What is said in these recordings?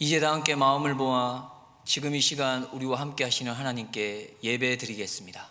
이제 다 함께 마음을 모아 지금 이 시간 우리와 함께 하시는 하나님께 예배 드리겠습니다.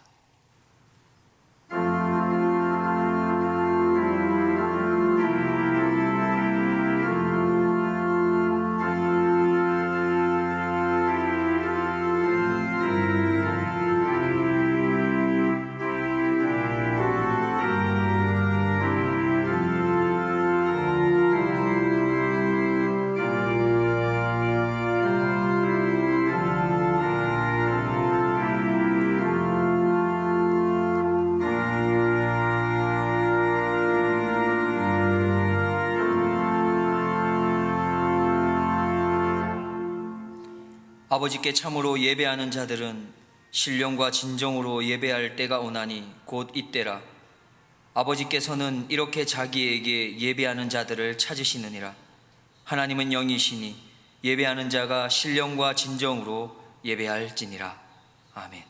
아버지께 참으로 예배하는 자들은 신령과 진정으로 예배할 때가 오나니 곧 이때라. 아버지께서는 이렇게 자기에게 예배하는 자들을 찾으시느니라. 하나님은 영이시니 예배하는 자가 신령과 진정으로 예배할지니라. 아멘.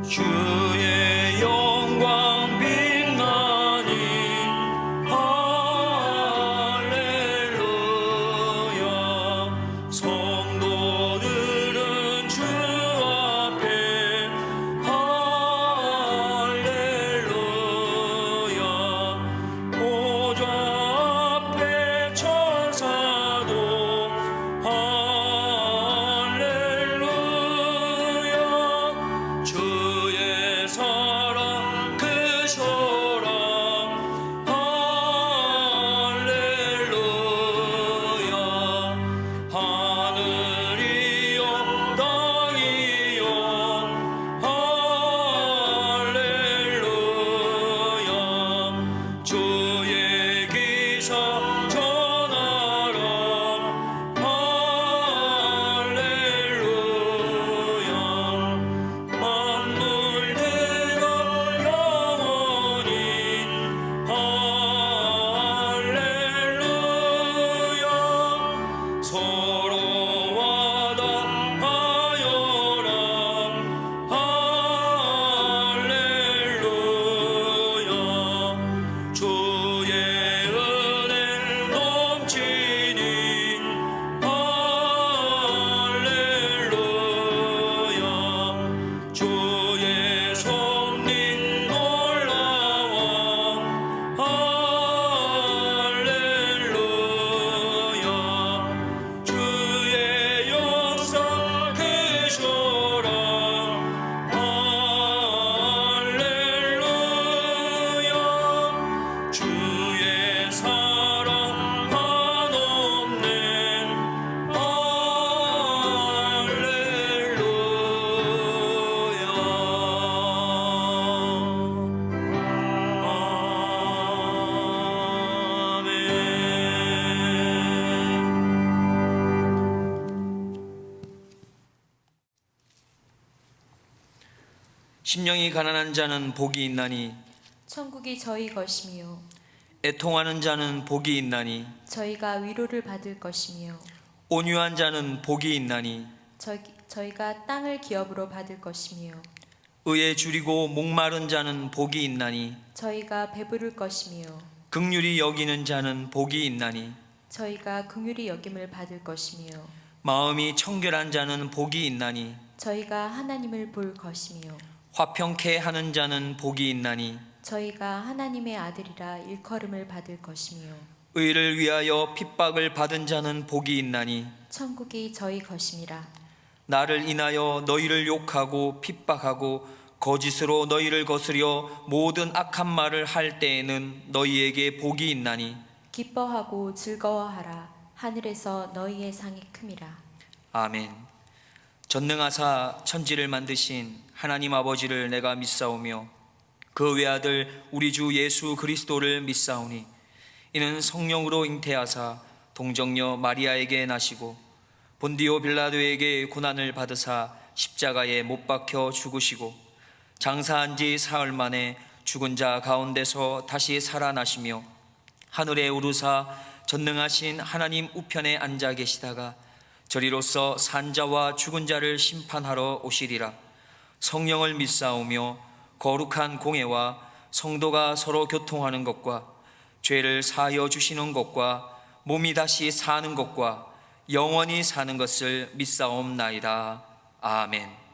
주의 영광 빛나니 할렐루야. 성도들은 주 앞에 할렐루야. 보좌 앞에 천사도 할렐루야. 주의 사랑 크셔라. 할렐루야. 하늘이여 땅이여 할렐루야. 주의 기사 전하라. 할렐루야. 만물들과 영원히 할렐루야. 서로 와담하여라. 할렐루야. 주의 은혜 넘치니 할렐루야. 주의 섭리 놀라워. 할렐루야. 주의 역사 크셔라. 할렐루야. 주의 사랑 한없네. 심령이 가난한 자는 복이 있나니 천국이 저희 것이며 애통하는 자는 복이 있나니 저희가 위로를 받을 것이며 온유한 자는 복이 있나니 저희가 땅을 기업으로 받을 것이며 의에 줄이고 목마른 자는 복이 있나니 저희가 배부를 것이며 긍휼히 여기는 자는 복이 있나니 저희가 긍휼히 여김을 받을 것이며 마음이 청결한 자는 복이 있나니 저희가 하나님을 볼 것이며 화평케 하는 자는 복이 있나니 저희가 하나님의 아들이라 일컬음을 받을 것이며 의를 위하여 핍박을 받은 자는 복이 있나니 천국이 저희 것임이라. 나를 인하여 너희를 욕하고 핍박하고 거짓으로 너희를 거스려 모든 악한 말을 할 때에는 너희에게 복이 있나니 기뻐하고 즐거워하라. 하늘에서 너희의 상이 큼이라. 아멘. 전능하사 천지를 만드신 하나님 아버지를 내가 믿사오며 그 외아들 우리 주 예수 그리스도를 믿사오니 이는 성령으로 잉태하사 동정녀 마리아에게 나시고 본디오 빌라도에게 고난을 받으사 십자가에 못 박혀 죽으시고 장사한 지 사흘 만에 죽은 자 가운데서 다시 살아나시며 하늘에 오르사 전능하신 하나님 우편에 앉아 계시다가 저리로서 산자와 죽은 자를 심판하러 오시리라. 성령을 믿사오며 거룩한 공회와 성도가 서로 교통하는 것과 죄를 사하여 주시는 것과 몸이 다시 사는 것과 영원히 사는 것을 믿사옵나이다. 아멘.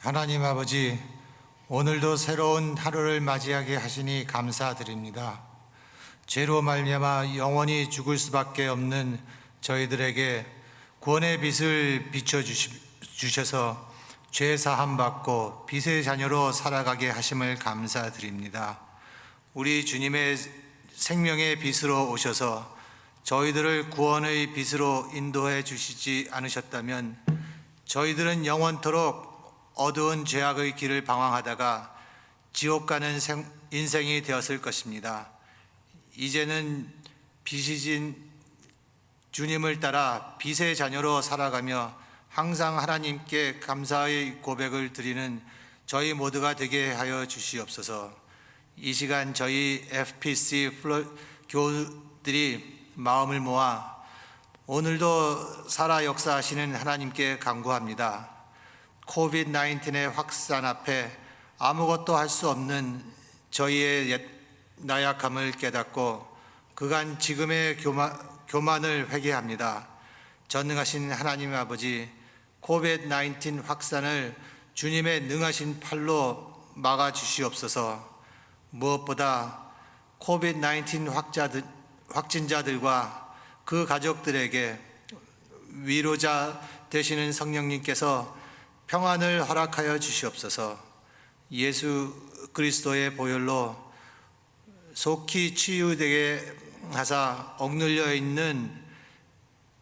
하나님 아버지, 오늘도 새로운 하루를 맞이하게 하시니 감사드립니다. 죄로 말미암아 영원히 죽을 수밖에 없는 저희들에게 구원의 빛을 비춰주셔서 죄 사함 받고 빛의 자녀로 살아가게 하심을 감사드립니다. 우리 주님의 생명의 빛으로 오셔서 저희들을 구원의 빛으로 인도해 주시지 않으셨다면 저희들은 영원토록 어두운 죄악의 길을 방황하다가 지옥 가는 인생이 되었을 것입니다. 이제는 빛이신 주님을 따라 빛의 자녀로 살아가며 항상 하나님께 감사의 고백을 드리는 저희 모두가 되게 하여 주시옵소서. 이 시간 저희 FPC 교우들이 마음을 모아 오늘도 살아 역사하시는 하나님께 간구합니다. 코비드-19의 확산 앞에 아무것도 할 수 없는 저희의 나약함을 깨닫고 그간 지금의 교만을 회개합니다. 전능하신 하나님 아버지, 코비드-19 확산을 주님의 능하신 팔로 막아주시옵소서. 무엇보다 코비드-19 확진자들과 그 가족들에게 위로자 되시는 성령님께서 평안을 허락하여 주시옵소서. 예수 그리스도의 보혈로 속히 치유되게 하사 억눌려 있는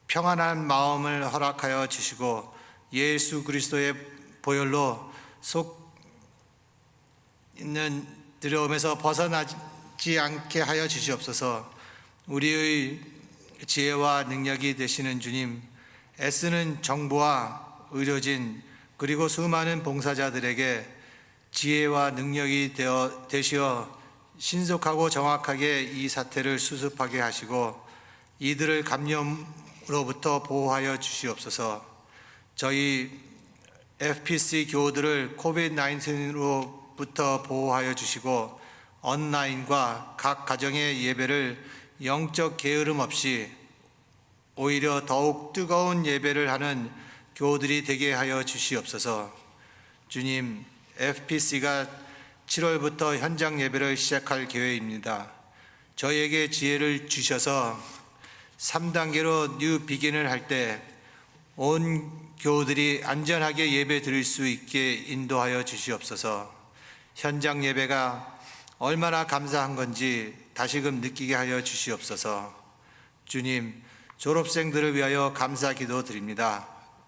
평안한 마음을 허락하여 주시고 예수 그리스도의 보혈로 속 있는 두려움에서 벗어나지 않게 하여 주시옵소서. 우리의 지혜와 능력이 되시는 주님, 애쓰는 정부와 의료진 그리고 수많은 봉사자들에게 지혜와 능력이 되시어 신속하고 정확하게 이 사태를 수습하게 하시고 이들을 감염으로부터 보호하여 주시옵소서. 저희 FPC 교우들을 코비드-19로부터 보호하여 주시고 온라인과 각 가정의 예배를 영적 게으름 없이 오히려 더욱 뜨거운 예배를 하는 교우들이 되게 하여 주시옵소서. 주님, FPC가 7월부터 현장 예배를 시작할 계획입니다. 저희에게 지혜를 주셔서 3단계로 뉴 비긴을 할 때 온 교우들이 안전하게 예배 드릴 수 있게 인도하여 주시옵소서. 현장 예배가 얼마나 감사한 건지 다시금 느끼게 하여 주시옵소서. 주님, 졸업생들을 위하여 감사 기도 드립니다.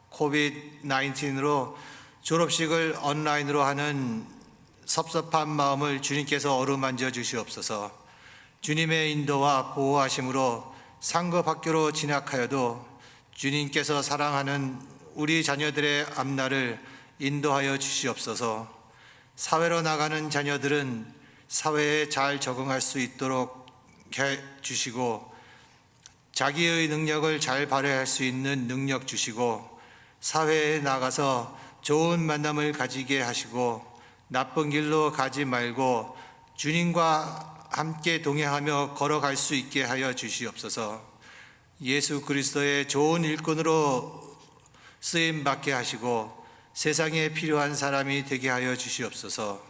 코비드-19로 졸업식을 온라인으로 하는 섭섭한 마음을 주님께서 어루만져 주시옵소서. 주님의 인도와 보호하심으로 상급학교로 진학하여도 주님께서 사랑하는 우리 자녀들의 앞날을 인도하여 주시옵소서. 사회로 나가는 자녀들은 사회에 잘 적응할 수 있도록 해 주시고 자기의 능력을 잘 발휘할 수 있는 능력 주시고 사회에 나가서 좋은 만남을 가지게 하시고 나쁜 길로 가지 말고 주님과 함께 동행하며 걸어갈 수 있게 하여 주시옵소서. 예수 그리스도의 좋은 일꾼으로 쓰임 받게 하시고 세상에 필요한 사람이 되게 하여 주시옵소서.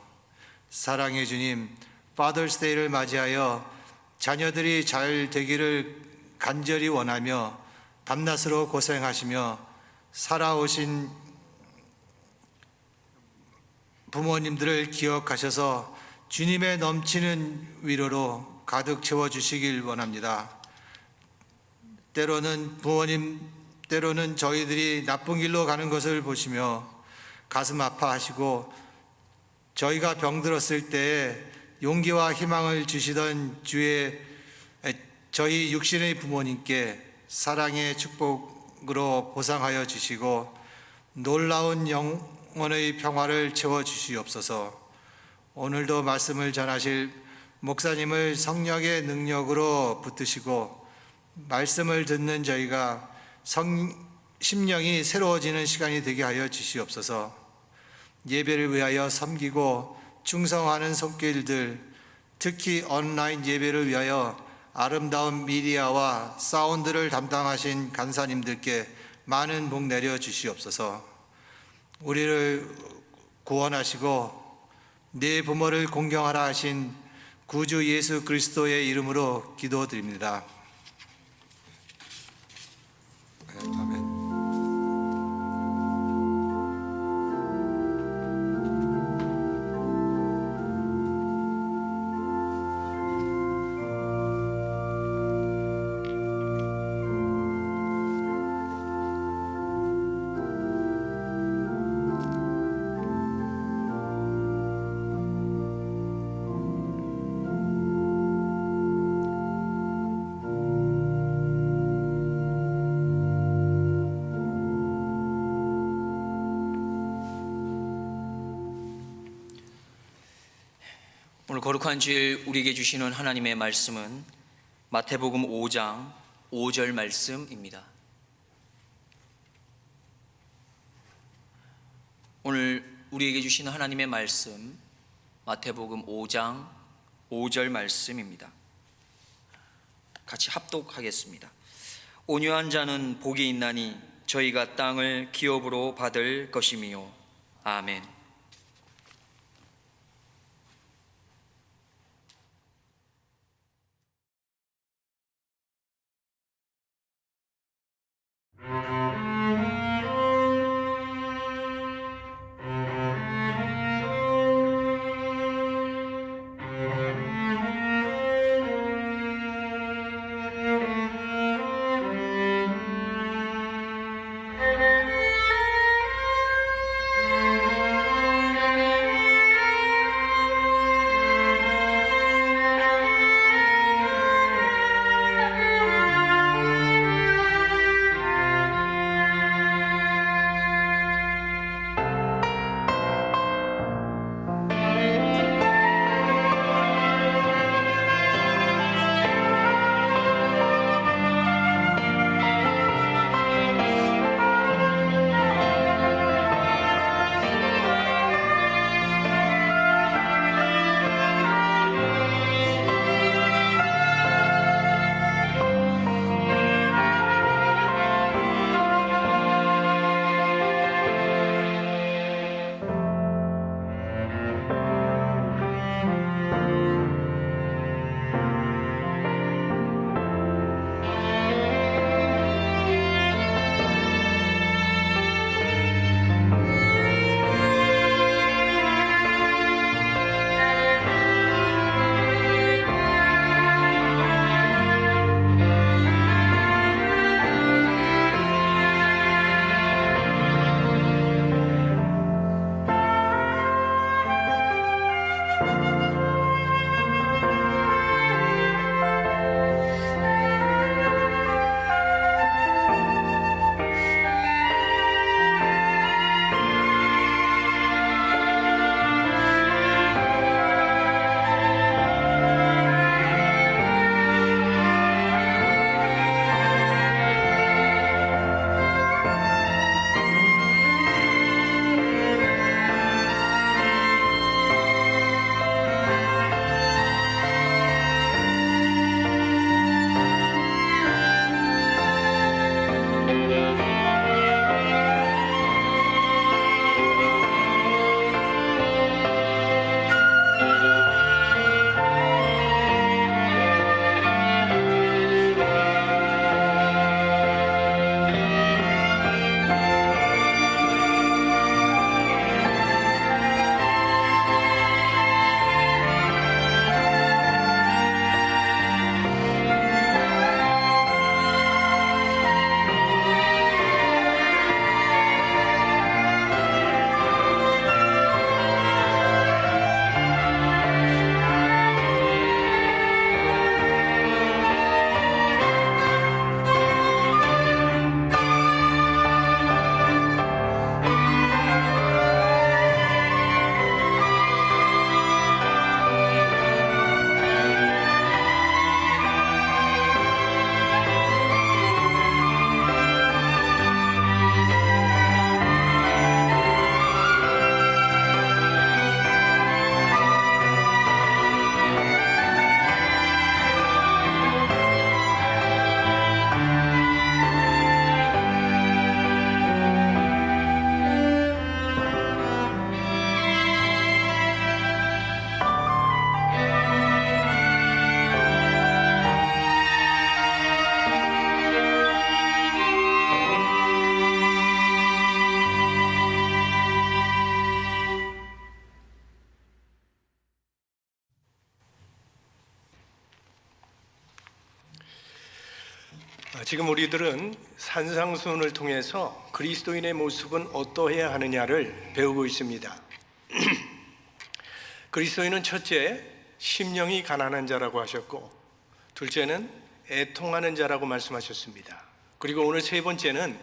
사랑의 주님, Father's Day를 맞이하여 자녀들이 잘 되기를 간절히 원하며 밤낮으로 고생하시며 살아오신 부모님들을 기억하셔서 주님의 넘치는 위로로 가득 채워주시길 원합니다. 때로는 부모님, 때로는 저희들이 나쁜 길로 가는 것을 보시며 가슴 아파하시고 저희가 병들었을 때에 용기와 희망을 주시던 저희 육신의 부모님께 사랑의 축복으로 보상하여 주시고 놀라운 영혼의 평화를 채워주시옵소서. 오늘도 말씀을 전하실 목사님을 성령의 능력으로 붙드시고 말씀을 듣는 저희가 심령이 새로워지는 시간이 되게 하여 주시옵소서. 예배를 위하여 섬기고 충성하는 손길들, 특히 온라인 예배를 위하여 아름다운 미디어와 사운드를 담당하신 간사님들께 많은 복 내려 주시옵소서. 우리를 구원하시고 네 부모를 공경하라 하신 구주 예수 그리스도의 이름으로 기도드립니다. 아멘. 오늘 거룩한 주일 우리에게 주시는 하나님의 말씀은 마태복음 5장 5절 말씀입니다. 오늘 우리에게 주시는 하나님의 말씀 마태복음 5장 5절 말씀입니다. 같이 합독하겠습니다. 온유한 자는 복이 있나니 저희가 땅을 기업으로 받을 것이미요. 아멘. 지금 우리들은 산상수훈을 통해서 그리스도인의 모습은 어떠해야 하느냐를 배우고 있습니다. 그리스도인은 첫째, 심령이 가난한 자라고 하셨고, 둘째는 애통하는 자라고 말씀하셨습니다. 그리고 오늘 세 번째는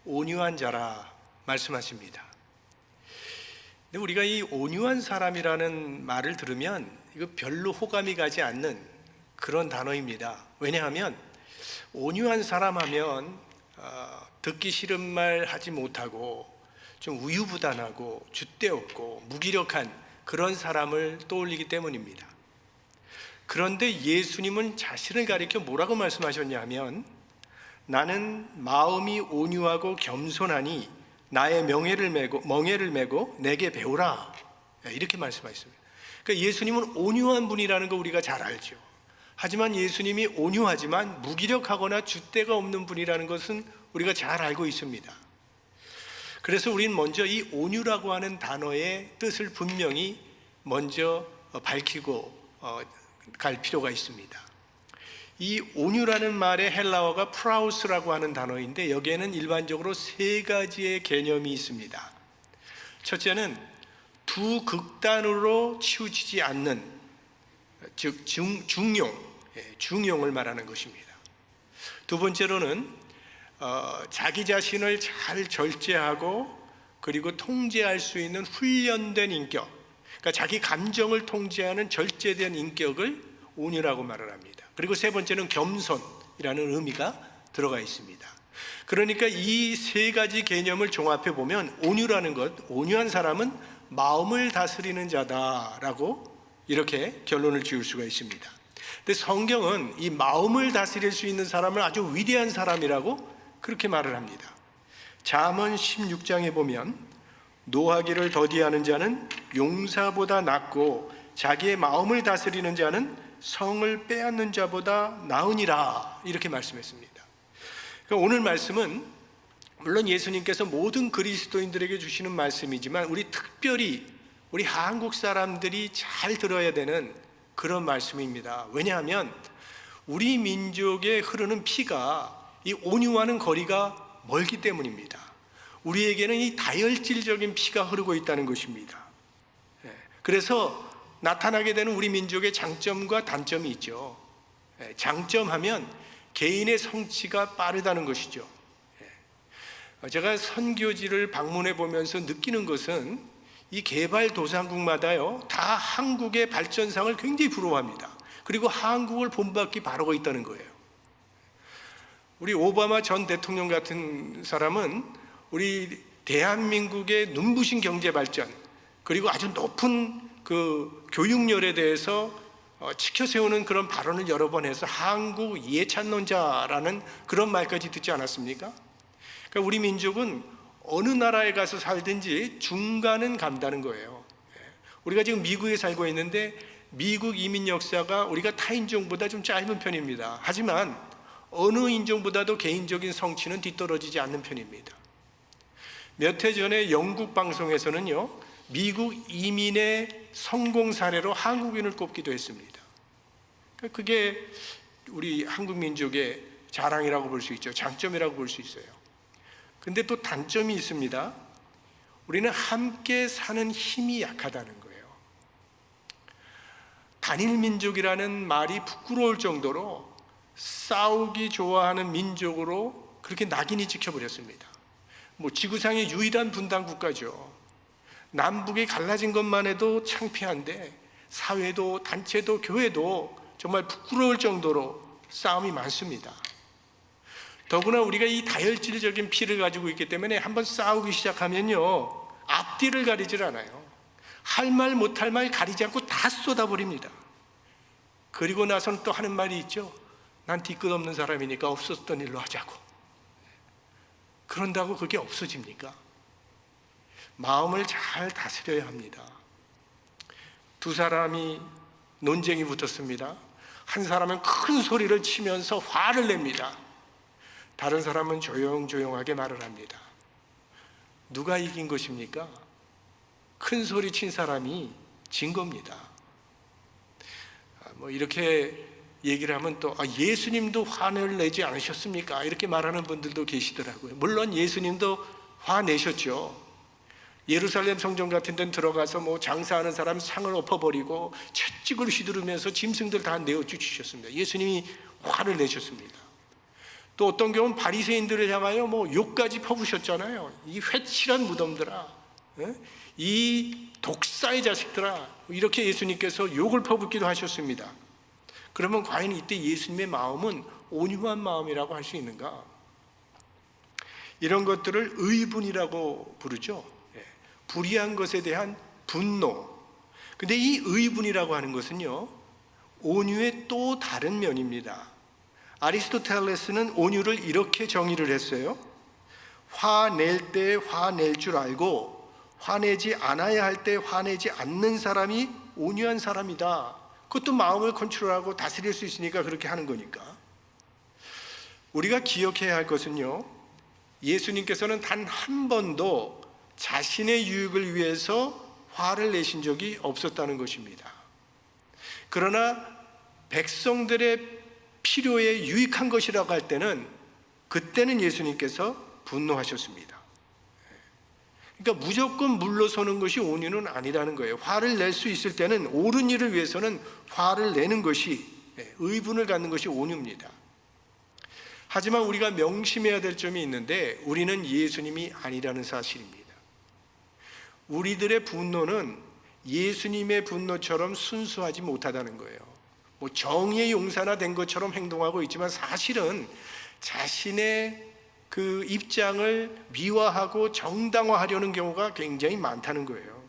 온유한 자라 말씀하십니다. 근데 우리가 이 온유한 사람이라는 말을 들으면 이거 별로 호감이 가지 않는 그런 단어입니다. 왜냐하면 온유한 사람 하면 듣기 싫은 말 하지 못하고 좀 우유부단하고 줏대없고 무기력한 그런 사람을 떠올리기 때문입니다. 그런데 예수님은 자신을 가리켜 뭐라고 말씀하셨냐 하면, 나는 마음이 온유하고 겸손하니 나의 멍에를 메고 내게 배우라, 이렇게 말씀하셨습니다. 그러니까 예수님은 온유한 분이라는 거 우리가 잘 알죠. 하지만 예수님이 온유하지만 무기력하거나 줏대가 없는 분이라는 것은 우리가 잘 알고 있습니다. 그래서 우리는 먼저 이 온유라고 하는 단어의 뜻을 분명히 먼저 밝히고 갈 필요가 있습니다. 이 온유라는 말의 헬라어가 프라우스라고 하는 단어인데, 여기에는 일반적으로 세 가지의 개념이 있습니다. 첫째는 두 극단으로 치우치지 않는, 즉 중용을 말하는 것입니다. 두 번째로는 자기 자신을 잘 절제하고 그리고 통제할 수 있는 훈련된 인격, 그러니까 자기 감정을 통제하는 절제된 인격을 온유라고 말을 합니다. 그리고 세 번째는 겸손이라는 의미가 들어가 있습니다. 그러니까 이 세 가지 개념을 종합해 보면 온유라는 것, 온유한 사람은 마음을 다스리는 자다라고 이렇게 결론을 지을 수가 있습니다. 근데 성경은 이 마음을 다스릴 수 있는 사람을 아주 위대한 사람이라고 그렇게 말을 합니다. 잠언 16장에 보면, 노하기를 더디하는 자는 용사보다 낫고 자기의 마음을 다스리는 자는 성을 빼앗는 자보다 나으니라, 이렇게 말씀했습니다. 그러니까 오늘 말씀은 물론 예수님께서 모든 그리스도인들에게 주시는 말씀이지만 특별히 우리 한국 사람들이 잘 들어야 되는 그런 말씀입니다. 왜냐하면 우리 민족에 흐르는 피가 이 온유와는 거리가 멀기 때문입니다. 우리에게는 이 다혈질적인 피가 흐르고 있다는 것입니다. 그래서 나타나게 되는 우리 민족의 장점과 단점이 있죠. 장점하면 개인의 성취가 빠르다는 것이죠. 제가 선교지를 방문해 보면서 느끼는 것은 이 개발도상국마다요, 다 한국의 발전상을 굉장히 부러워합니다. 그리고 한국을 본받기 바라고 있다는 거예요. 우리 오바마 전 대통령 같은 사람은 우리 대한민국의 눈부신 경제 발전, 그리고 아주 높은 그 교육열에 대해서 지켜 세우는 그런 발언을 여러 번 해서 한국 예찬론자라는 그런 말까지 듣지 않았습니까? 그러니까 우리 민족은 어느 나라에 가서 살든지 중간은 간다는 거예요. 우리가 지금 미국에 살고 있는데 미국 이민 역사가 우리가 타 인종보다 좀 짧은 편입니다. 하지만 어느 인종보다도 개인적인 성취는 뒤떨어지지 않는 편입니다. 몇 해 전에 영국 방송에서는요, 미국 이민의 성공 사례로 한국인을 꼽기도 했습니다. 그게 우리 한국 민족의 자랑이라고 볼 수 있죠. 장점이라고 볼 수 있어요. 근데 또 단점이 있습니다. 우리는 함께 사는 힘이 약하다는 거예요. 단일 민족이라는 말이 부끄러울 정도로 싸우기 좋아하는 민족으로 그렇게 낙인이 찍혀버렸습니다. 지구상의 유일한 분단 국가죠. 남북이 갈라진 것만 해도 창피한데 사회도 단체도 교회도 정말 부끄러울 정도로 싸움이 많습니다. 더구나 우리가 이 다혈질적인 피를 가지고 있기 때문에 한번 싸우기 시작하면요, 앞뒤를 가리질 않아요. 할 말 못할 말 가리지 않고 다 쏟아버립니다. 그리고 나서는 또 하는 말이 있죠. 난 뒤끝 없는 사람이니까 없었던 일로 하자고. 그런다고 그게 없어집니까? 마음을 잘 다스려야 합니다. 두 사람이 논쟁이 붙었습니다. 한 사람은 큰 소리를 치면서 화를 냅니다. 다른 사람은 조용조용하게 말을 합니다. 누가 이긴 것입니까? 큰 소리 친 사람이 진 겁니다. 이렇게 얘기를 하면 또 예수님도 화를 내지 않으셨습니까? 이렇게 말하는 분들도 계시더라고요. 물론 예수님도 화내셨죠. 예루살렘 성전 같은 데는 들어가서 뭐 장사하는 사람 상을 엎어버리고 채찍을 휘두르면서 짐승들 다 내어주셨습니다. 예수님이 화를 내셨습니다. 또 어떤 경우는 바리새인들을 향하여 뭐 욕까지 퍼부셨잖아요. 이 회칠한 무덤들아, 이 독사의 자식들아, 이렇게 예수님께서 욕을 퍼붓기도 하셨습니다. 그러면 과연 이때 예수님의 마음은 온유한 마음이라고 할 수 있는가? 이런 것들을 의분이라고 부르죠. 불의한 것에 대한 분노. 근데 이 의분이라고 하는 것은요, 온유의 또 다른 면입니다. 아리스토텔레스는 온유를 이렇게 정의를 했어요. 화낼 때 화낼 줄 알고 화내지 않아야 할 때 화내지 않는 사람이 온유한 사람이다. 그것도 마음을 컨트롤하고 다스릴 수 있으니까 그렇게 하는 거니까. 우리가 기억해야 할 것은요, 예수님께서는 단 한 번도 자신의 유익을 위해서 화를 내신 적이 없었다는 것입니다. 그러나 백성들의 필요에 유익한 것이라고 할 때는, 그때는 예수님께서 분노하셨습니다. 그러니까 무조건 물러서는 것이 온유는 아니라는 거예요. 화를 낼 수 있을 때는 옳은 일을 위해서는 화를 내는 것이, 의분을 갖는 것이 온유입니다. 하지만 우리가 명심해야 될 점이 있는데, 우리는 예수님이 아니라는 사실입니다. 우리들의 분노는 예수님의 분노처럼 순수하지 못하다는 거예요. 뭐 정의의 용사나 된 것처럼 행동하고 있지만 사실은 자신의 그 입장을 미화하고 정당화하려는 경우가 굉장히 많다는 거예요.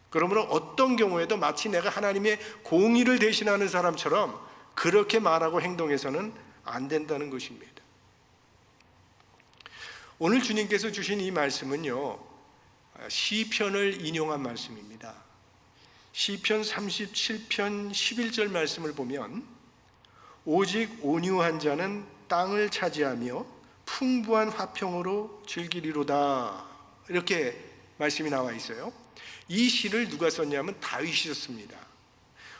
그러므로 어떤 경우에도 마치 내가 하나님의 공의를 대신하는 사람처럼 그렇게 말하고 행동해서는 안 된다는 것입니다. 오늘 주님께서 주신 이 말씀은요, 시편을 인용한 말씀입니다. 시편 37편 11절 말씀을 보면, 오직 온유한 자는 땅을 차지하며 풍부한 화평으로 즐기리로다, 이렇게 말씀이 나와 있어요. 이 시를 누가 썼냐면 다윗이 썼습니다.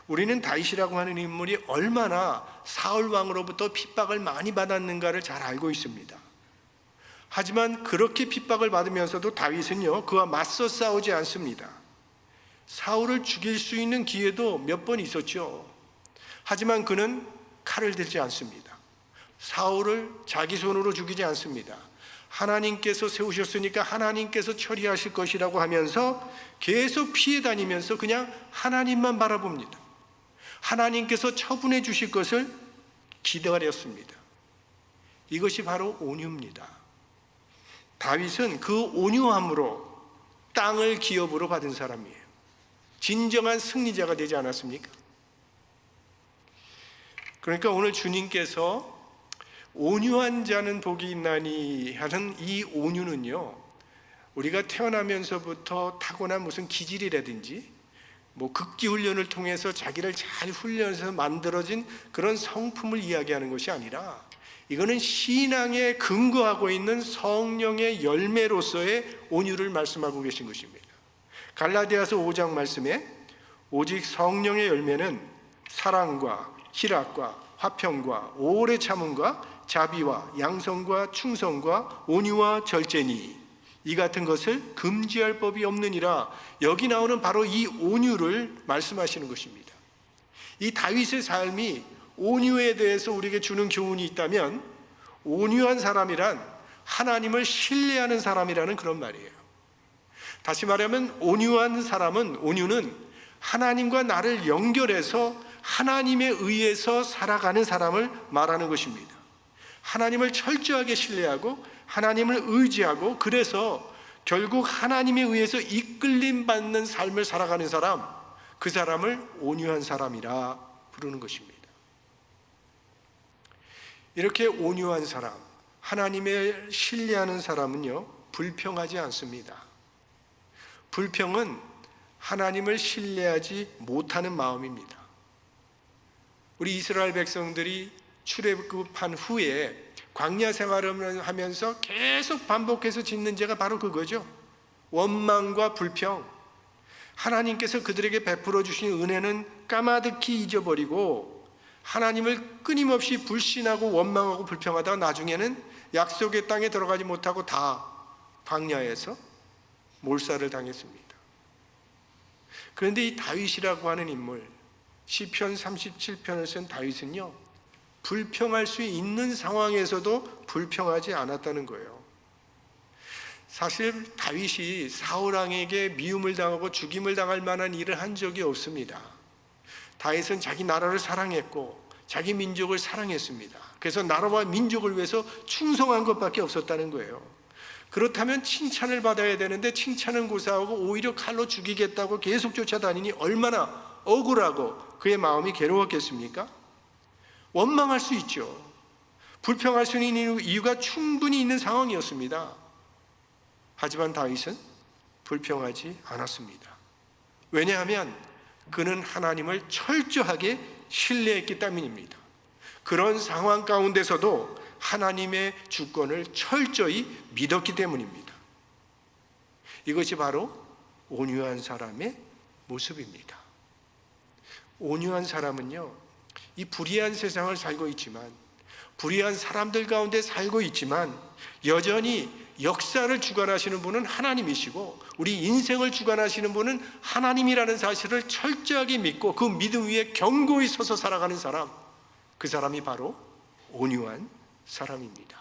우리는 다윗이라고 하는 인물이 얼마나 사울 왕으로부터 핍박을 많이 받았는가를 잘 알고 있습니다. 하지만 그렇게 핍박을 받으면서도 다윗은요, 그와 맞서 싸우지 않습니다. 사울을 죽일 수 있는 기회도 몇 번 있었죠. 하지만 그는 칼을 들지 않습니다. 사울을 자기 손으로 죽이지 않습니다. 하나님께서 세우셨으니까 하나님께서 처리하실 것이라고 하면서 계속 피해 다니면서 그냥 하나님만 바라봅니다. 하나님께서 처분해 주실 것을 기다렸습니다. 이것이 바로 온유입니다. 다윗은 그 온유함으로 땅을 기업으로 받은 사람이에요. 진정한 승리자가 되지 않았습니까? 그러니까 오늘 주님께서 온유한 자는 복이 있나니 하는 이 온유는요, 우리가 태어나면서부터 타고난 무슨 기질이라든지 뭐 극기 훈련을 통해서 자기를 잘 훈련해서 만들어진 그런 성품을 이야기하는 것이 아니라, 이거는 신앙에 근거하고 있는 성령의 열매로서의 온유를 말씀하고 계신 것입니다. 갈라디아서 5장 말씀에 오직 성령의 열매는 사랑과 희락과 화평과 오래 참음과 자비와 양성과 충성과 온유와 절제니 이 같은 것을 금지할 법이 없느니라. 여기 나오는 바로 이 온유를 말씀하시는 것입니다. 이 다윗의 삶이 온유에 대해서 우리에게 주는 교훈이 있다면, 온유한 사람이란 하나님을 신뢰하는 사람이라는 그런 말이에요. 다시 말하면 온유는 하나님과 나를 연결해서 하나님에 의해서 살아가는 사람을 말하는 것입니다. 하나님을 철저하게 신뢰하고 하나님을 의지하고, 그래서 결국 하나님에 의해서 이끌림 받는 삶을 살아가는 사람, 그 사람을 온유한 사람이라 부르는 것입니다. 이렇게 온유한 사람, 하나님을 신뢰하는 사람은요, 불평하지 않습니다. 불평은 하나님을 신뢰하지 못하는 마음입니다. 우리 이스라엘 백성들이 출애굽한 후에 광야 생활을 하면서 계속 반복해서 짓는 죄가 바로 그거죠. 원망과 불평. 하나님께서 그들에게 베풀어 주신 은혜는 까마득히 잊어버리고 하나님을 끊임없이 불신하고 원망하고 불평하다가 나중에는 약속의 땅에 들어가지 못하고 다 광야에서 몰살을 당했습니다. 그런데 이 다윗이라고 하는 인물, 시편 37편을 쓴 다윗은요, 불평할 수 있는 상황에서도 불평하지 않았다는 거예요. 사실 다윗이 사울왕에게 미움을 당하고 죽임을 당할 만한 일을 한 적이 없습니다. 다윗은 자기 나라를 사랑했고 자기 민족을 사랑했습니다. 그래서 나라와 민족을 위해서 충성한 것밖에 없었다는 거예요. 그렇다면 칭찬을 받아야 되는데 칭찬은 고사하고 오히려 칼로 죽이겠다고 계속 쫓아다니니 얼마나 억울하고 그의 마음이 괴로웠겠습니까? 원망할 수 있죠. 불평할 수 있는 이유가 충분히 있는 상황이었습니다. 하지만 다윗은 불평하지 않았습니다. 왜냐하면 그는 하나님을 철저하게 신뢰했기 때문입니다. 그런 상황 가운데서도 하나님의 주권을 철저히 믿었기 때문입니다. 이것이 바로 온유한 사람의 모습입니다. 온유한 사람은요, 이 불의한 세상을 살고 있지만, 불의한 사람들 가운데 살고 있지만 여전히 역사를 주관하시는 분은 하나님이시고 우리 인생을 주관하시는 분은 하나님이라는 사실을 철저하게 믿고 그 믿음 위에 견고히 서서 살아가는 사람, 그 사람이 바로 온유한 사람입니다.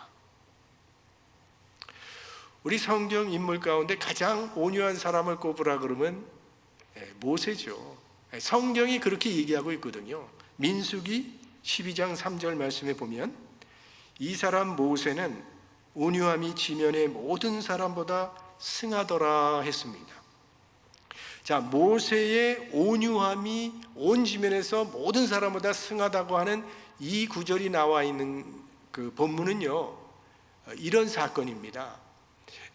우리 성경 인물 가운데 가장 온유한 사람을 꼽으라 그러면 모세죠. 성경이 그렇게 얘기하고 있거든요. 민수기 12장 3절 말씀에 보면 이 사람 모세는 온유함이 지면의 모든 사람보다 승하더라 했습니다. 자, 모세의 온유함이 온 지면에서 모든 사람보다 승하다고 하는 이 구절이 나와 있는 그 본문은요, 이런 사건입니다.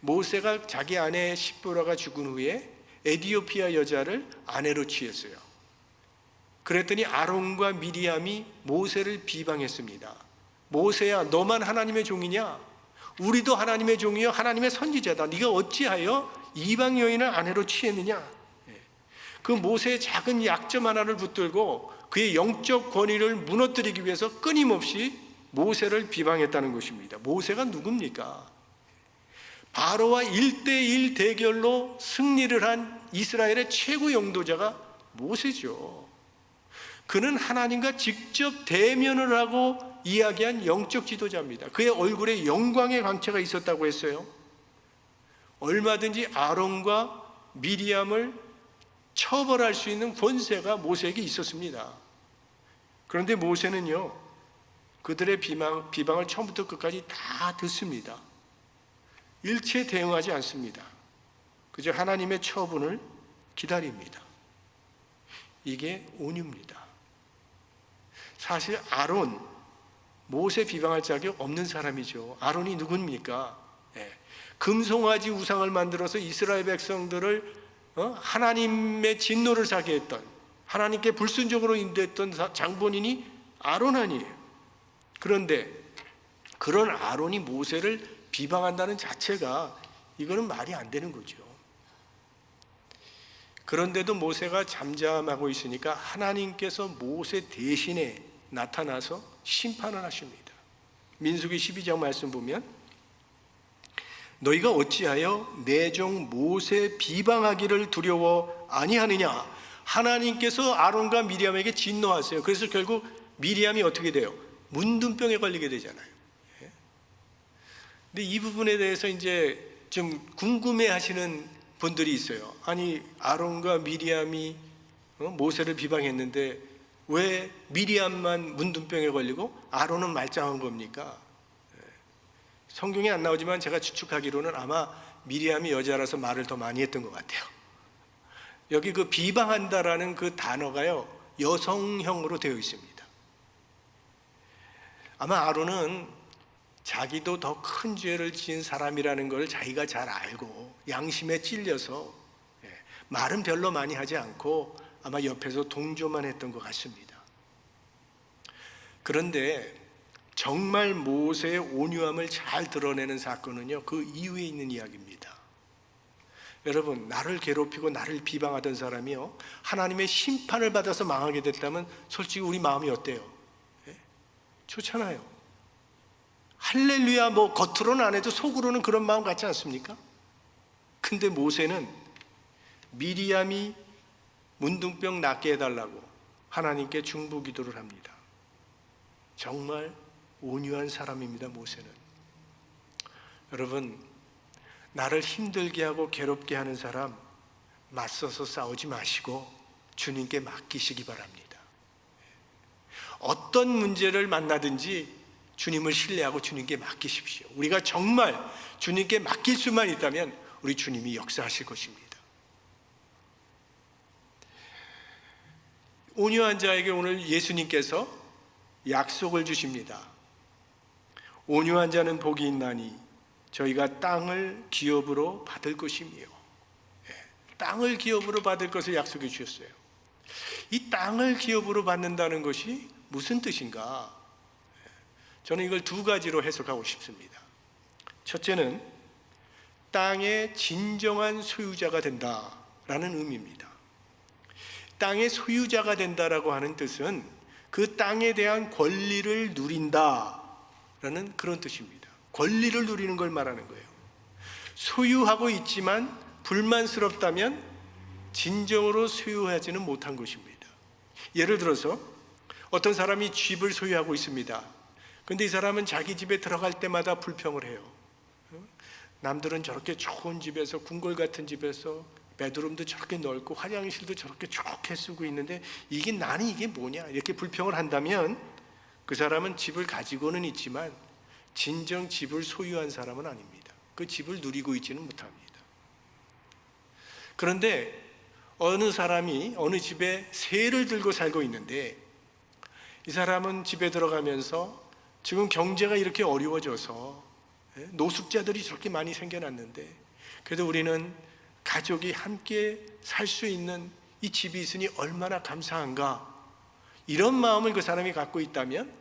모세가 자기 아내 십보라가 죽은 후에 에디오피아 여자를 아내로 취했어요. 그랬더니 아론과 미리암이 모세를 비방했습니다. 모세야, 너만 하나님의 종이냐? 우리도 하나님의 종이요 하나님의 선지자다. 네가 어찌하여 이방 여인을 아내로 취했느냐? 그 모세의 작은 약점 하나를 붙들고 그의 영적 권위를 무너뜨리기 위해서 끊임없이 모세를 비방했다는 것입니다. 모세가 누굽니까? 바로와 1대1 대결로 승리를 한 이스라엘의 최고 영도자가 모세죠. 그는 하나님과 직접 대면을 하고 이야기한 영적 지도자입니다. 그의 얼굴에 영광의 광채가 있었다고 했어요. 얼마든지 아론과 미리암을 처벌할 수 있는 권세가 모세에게 있었습니다. 그런데 모세는요, 그들의 비방을 처음부터 끝까지 다 듣습니다. 일체 대응하지 않습니다. 그저 하나님의 처분을 기다립니다. 이게 온유입니다. 사실 아론, 모세 비방할 자격 없는 사람이죠. 아론이 누굽니까? 금송아지 우상을 만들어서 이스라엘 백성들을 하나님의 진노를 사게 했던, 하나님께 불순종으로 인도했던 장본인이 아론 아니에요. 그런데 그런 아론이 모세를 비방한다는 자체가 이거는 말이 안 되는 거죠. 그런데도 모세가 잠잠하고 있으니까 하나님께서 모세 대신에 나타나서 심판을 하십니다. 민수기 12장 말씀 보면 너희가 어찌하여 내 종 모세 비방하기를 두려워 아니하느냐? 하나님께서 아론과 미리암에게 진노하세요. 그래서 결국 미리암이 어떻게 돼요? 문둥병에 걸리게 되잖아요. 근데 이 부분에 대해서 이제 좀 궁금해 하시는 분들이 있어요. 아니, 아론과 미리암이 모세를 비방했는데 왜 미리암만 문둥병에 걸리고 아론은 말짱한 겁니까? 성경에 안 나오지만 제가 추측하기로는 아마 미리암이 여자라서 말을 더 많이 했던 것 같아요. 여기 그 비방한다라는 그 단어가요, 여성형으로 되어 있습니다. 아마 아론은 자기도 더 큰 죄를 지은 사람이라는 걸 자기가 잘 알고 양심에 찔려서 말은 별로 많이 하지 않고 아마 옆에서 동조만 했던 것 같습니다. 그런데 정말 모세의 온유함을 잘 드러내는 사건은요, 그 이후에 있는 이야기입니다. 여러분, 나를 괴롭히고 나를 비방하던 사람이요, 하나님의 심판을 받아서 망하게 됐다면 솔직히 우리 마음이 어때요? 좋잖아요. 할렐루야 뭐 겉으로는 안 해도 속으로는 그런 마음 같지 않습니까? 근데 모세는 미리암이 문둥병 낫게 해달라고 하나님께 중보기도를 합니다. 정말 온유한 사람입니다. 모세는. 여러분, 나를 힘들게 하고 괴롭게 하는 사람 맞서서 싸우지 마시고 주님께 맡기시기 바랍니다. 어떤 문제를 만나든지 주님을 신뢰하고 주님께 맡기십시오. 우리가 정말 주님께 맡길 수만 있다면 우리 주님이 역사하실 것입니다. 온유한 자에게 오늘 예수님께서 약속을 주십니다. 온유한 자는 복이 있나니 저희가 땅을 기업으로 받을 것이며, 땅을 기업으로 받을 것을 약속해 주셨어요. 이 땅을 기업으로 받는다는 것이 무슨 뜻인가? 저는 이걸 두 가지로 해석하고 싶습니다. 첫째는 땅의 진정한 소유자가 된다라는 의미입니다. 땅의 소유자가 된다라고 하는 뜻은 그 땅에 대한 권리를 누린다라는 그런 뜻입니다. 권리를 누리는 걸 말하는 거예요. 소유하고 있지만 불만스럽다면 진정으로 소유하지는 못한 것입니다. 예를 들어서 어떤 사람이 집을 소유하고 있습니다. 근데 이 사람은 자기 집에 들어갈 때마다 불평을 해요. 남들은 저렇게 좋은 집에서, 궁궐 같은 집에서 베드룸도 저렇게 넓고 화장실도 저렇게 좋게 쓰고 있는데 나는 이게 뭐냐 이렇게 불평을 한다면 그 사람은 집을 가지고는 있지만 진정 집을 소유한 사람은 아닙니다. 그 집을 누리고 있지는 못합니다. 그런데 어느 사람이 어느 집에 새를 들고 살고 있는데 이 사람은 집에 들어가면서 지금 경제가 이렇게 어려워져서 노숙자들이 저렇게 많이 생겨났는데 그래도 우리는 가족이 함께 살 수 있는 이 집이 있으니 얼마나 감사한가, 이런 마음을 그 사람이 갖고 있다면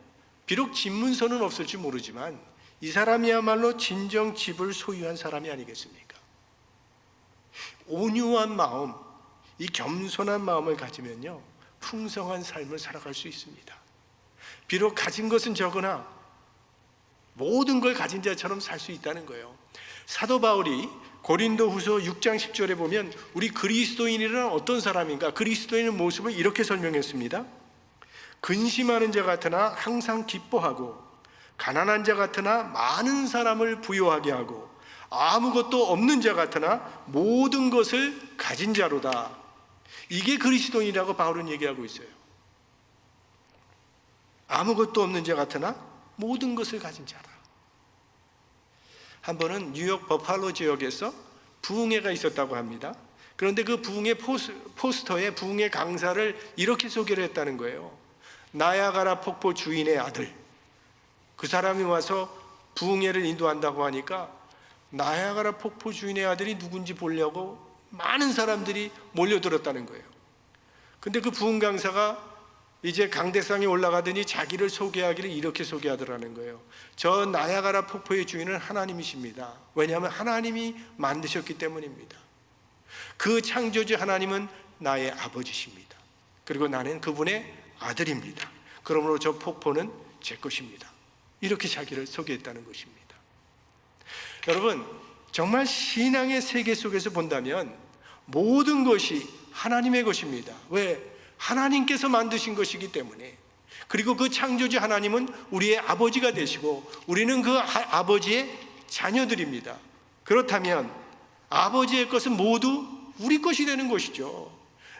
비록 집 문서는 없을지 모르지만 이 사람이야말로 진정 집을 소유한 사람이 아니겠습니까? 온유한 마음, 이 겸손한 마음을 가지면요 풍성한 삶을 살아갈 수 있습니다. 비록 가진 것은 적으나 모든 걸 가진 자처럼 살 수 있다는 거예요. 사도 바울이 고린도후서 6장 10절에 보면 우리 그리스도인이란 어떤 사람인가, 그리스도인의 모습을 이렇게 설명했습니다. 근심하는 자 같으나 항상 기뻐하고 가난한 자 같으나 많은 사람을 부요하게 하고 아무것도 없는 자 같으나 모든 것을 가진 자로다. 이게 그리스도인이라고 바울은 얘기하고 있어요. 아무것도 없는 자 같으나 모든 것을 가진 자다. 한 번은 뉴욕 버팔로 지역에서 부흥회가 있었다고 합니다. 그런데 그 부흥회 포스터에 부흥회 강사를 이렇게 소개를 했다는 거예요. 나야가라 폭포 주인의 아들. 그 사람이 와서 부흥회를 인도한다고 하니까 나야가라 폭포 주인의 아들이 누군지 보려고 많은 사람들이 몰려들었다는 거예요. 근데 그 부흥 강사가 이제 강대상에 올라가더니 자기를 소개하기를 이렇게 소개하더라는 거예요. 저 나야가라 폭포의 주인은 하나님이십니다. 왜냐하면 하나님이 만드셨기 때문입니다. 그 창조주 하나님은 나의 아버지십니다. 그리고 나는 그분의 아들입니다. 그러므로 저 폭포는 제 것입니다. 이렇게 자기를 소개했다는 것입니다. 여러분, 정말 신앙의 세계 속에서 본다면 모든 것이 하나님의 것입니다. 왜? 하나님께서 만드신 것이기 때문에. 그리고 그 창조주 하나님은 우리의 아버지가 되시고 우리는 그 아버지의 자녀들입니다. 그렇다면 아버지의 것은 모두 우리 것이 되는 것이죠.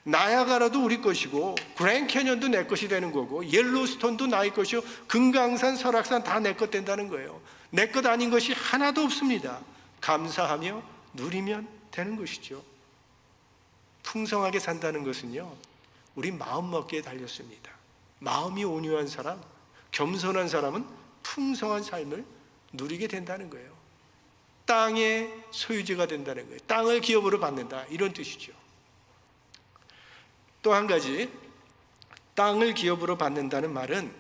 나야가라도 우리 것이고 그랜캐년도 내 것이 되는 거고 옐로스톤도 나의 것이고 금강산, 설악산 다 내 것 된다는 거예요. 내 것 아닌 것이 하나도 없습니다. 감사하며 누리면 되는 것이죠. 풍성하게 산다는 것은요 우리 마음 먹기에 달렸습니다. 마음이 온유한 사람, 겸손한 사람은 풍성한 삶을 누리게 된다는 거예요. 땅의 소유지가 된다는 거예요. 땅을 기업으로 받는다, 이런 뜻이죠. 또 한 가지, 땅을 기업으로 받는다는 말은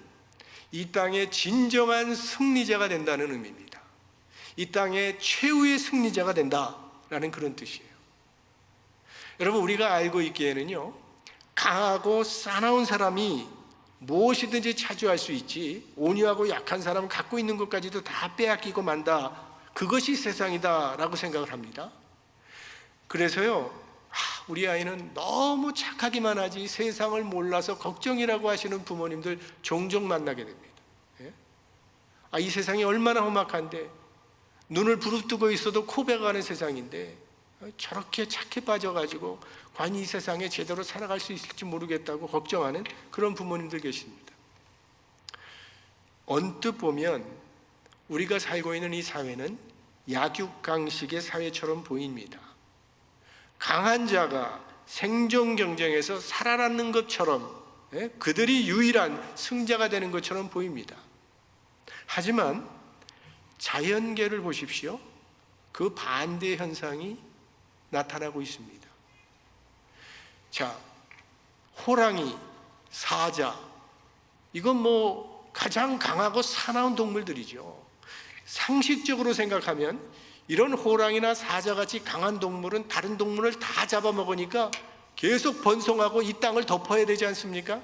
이 땅의 진정한 승리자가 된다는 의미입니다. 이 땅의 최후의 승리자가 된다라는 그런 뜻이에요. 여러분, 우리가 알고 있기에는요 강하고 사나운 사람이 무엇이든지 차지할 수 있지, 온유하고 약한 사람은 갖고 있는 것까지도 다 빼앗기고 만다, 그것이 세상이다 라고 생각을 합니다. 그래서요, 우리 아이는 너무 착하기만 하지 세상을 몰라서 걱정이라고 하시는 부모님들 종종 만나게 됩니다. 이 세상이 얼마나 험악한데, 눈을 부릅뜨고 있어도 코베가는 세상인데 저렇게 착해 빠져가지고 과연 이 세상에 제대로 살아갈 수 있을지 모르겠다고 걱정하는 그런 부모님들 계십니다. 언뜻 보면 우리가 살고 있는 이 사회는 약육강식의 사회처럼 보입니다. 강한 자가 생존 경쟁에서 살아남는 것처럼, 그들이 유일한 승자가 되는 것처럼 보입니다. 하지만 자연계를 보십시오. 그 반대 현상이 나타나고 있습니다. 자, 호랑이, 사자, 이건 가장 강하고 사나운 동물들이죠. 상식적으로 생각하면 이런 호랑이나 사자같이 강한 동물은 다른 동물을 다 잡아먹으니까 계속 번성하고 이 땅을 덮어야 되지 않습니까?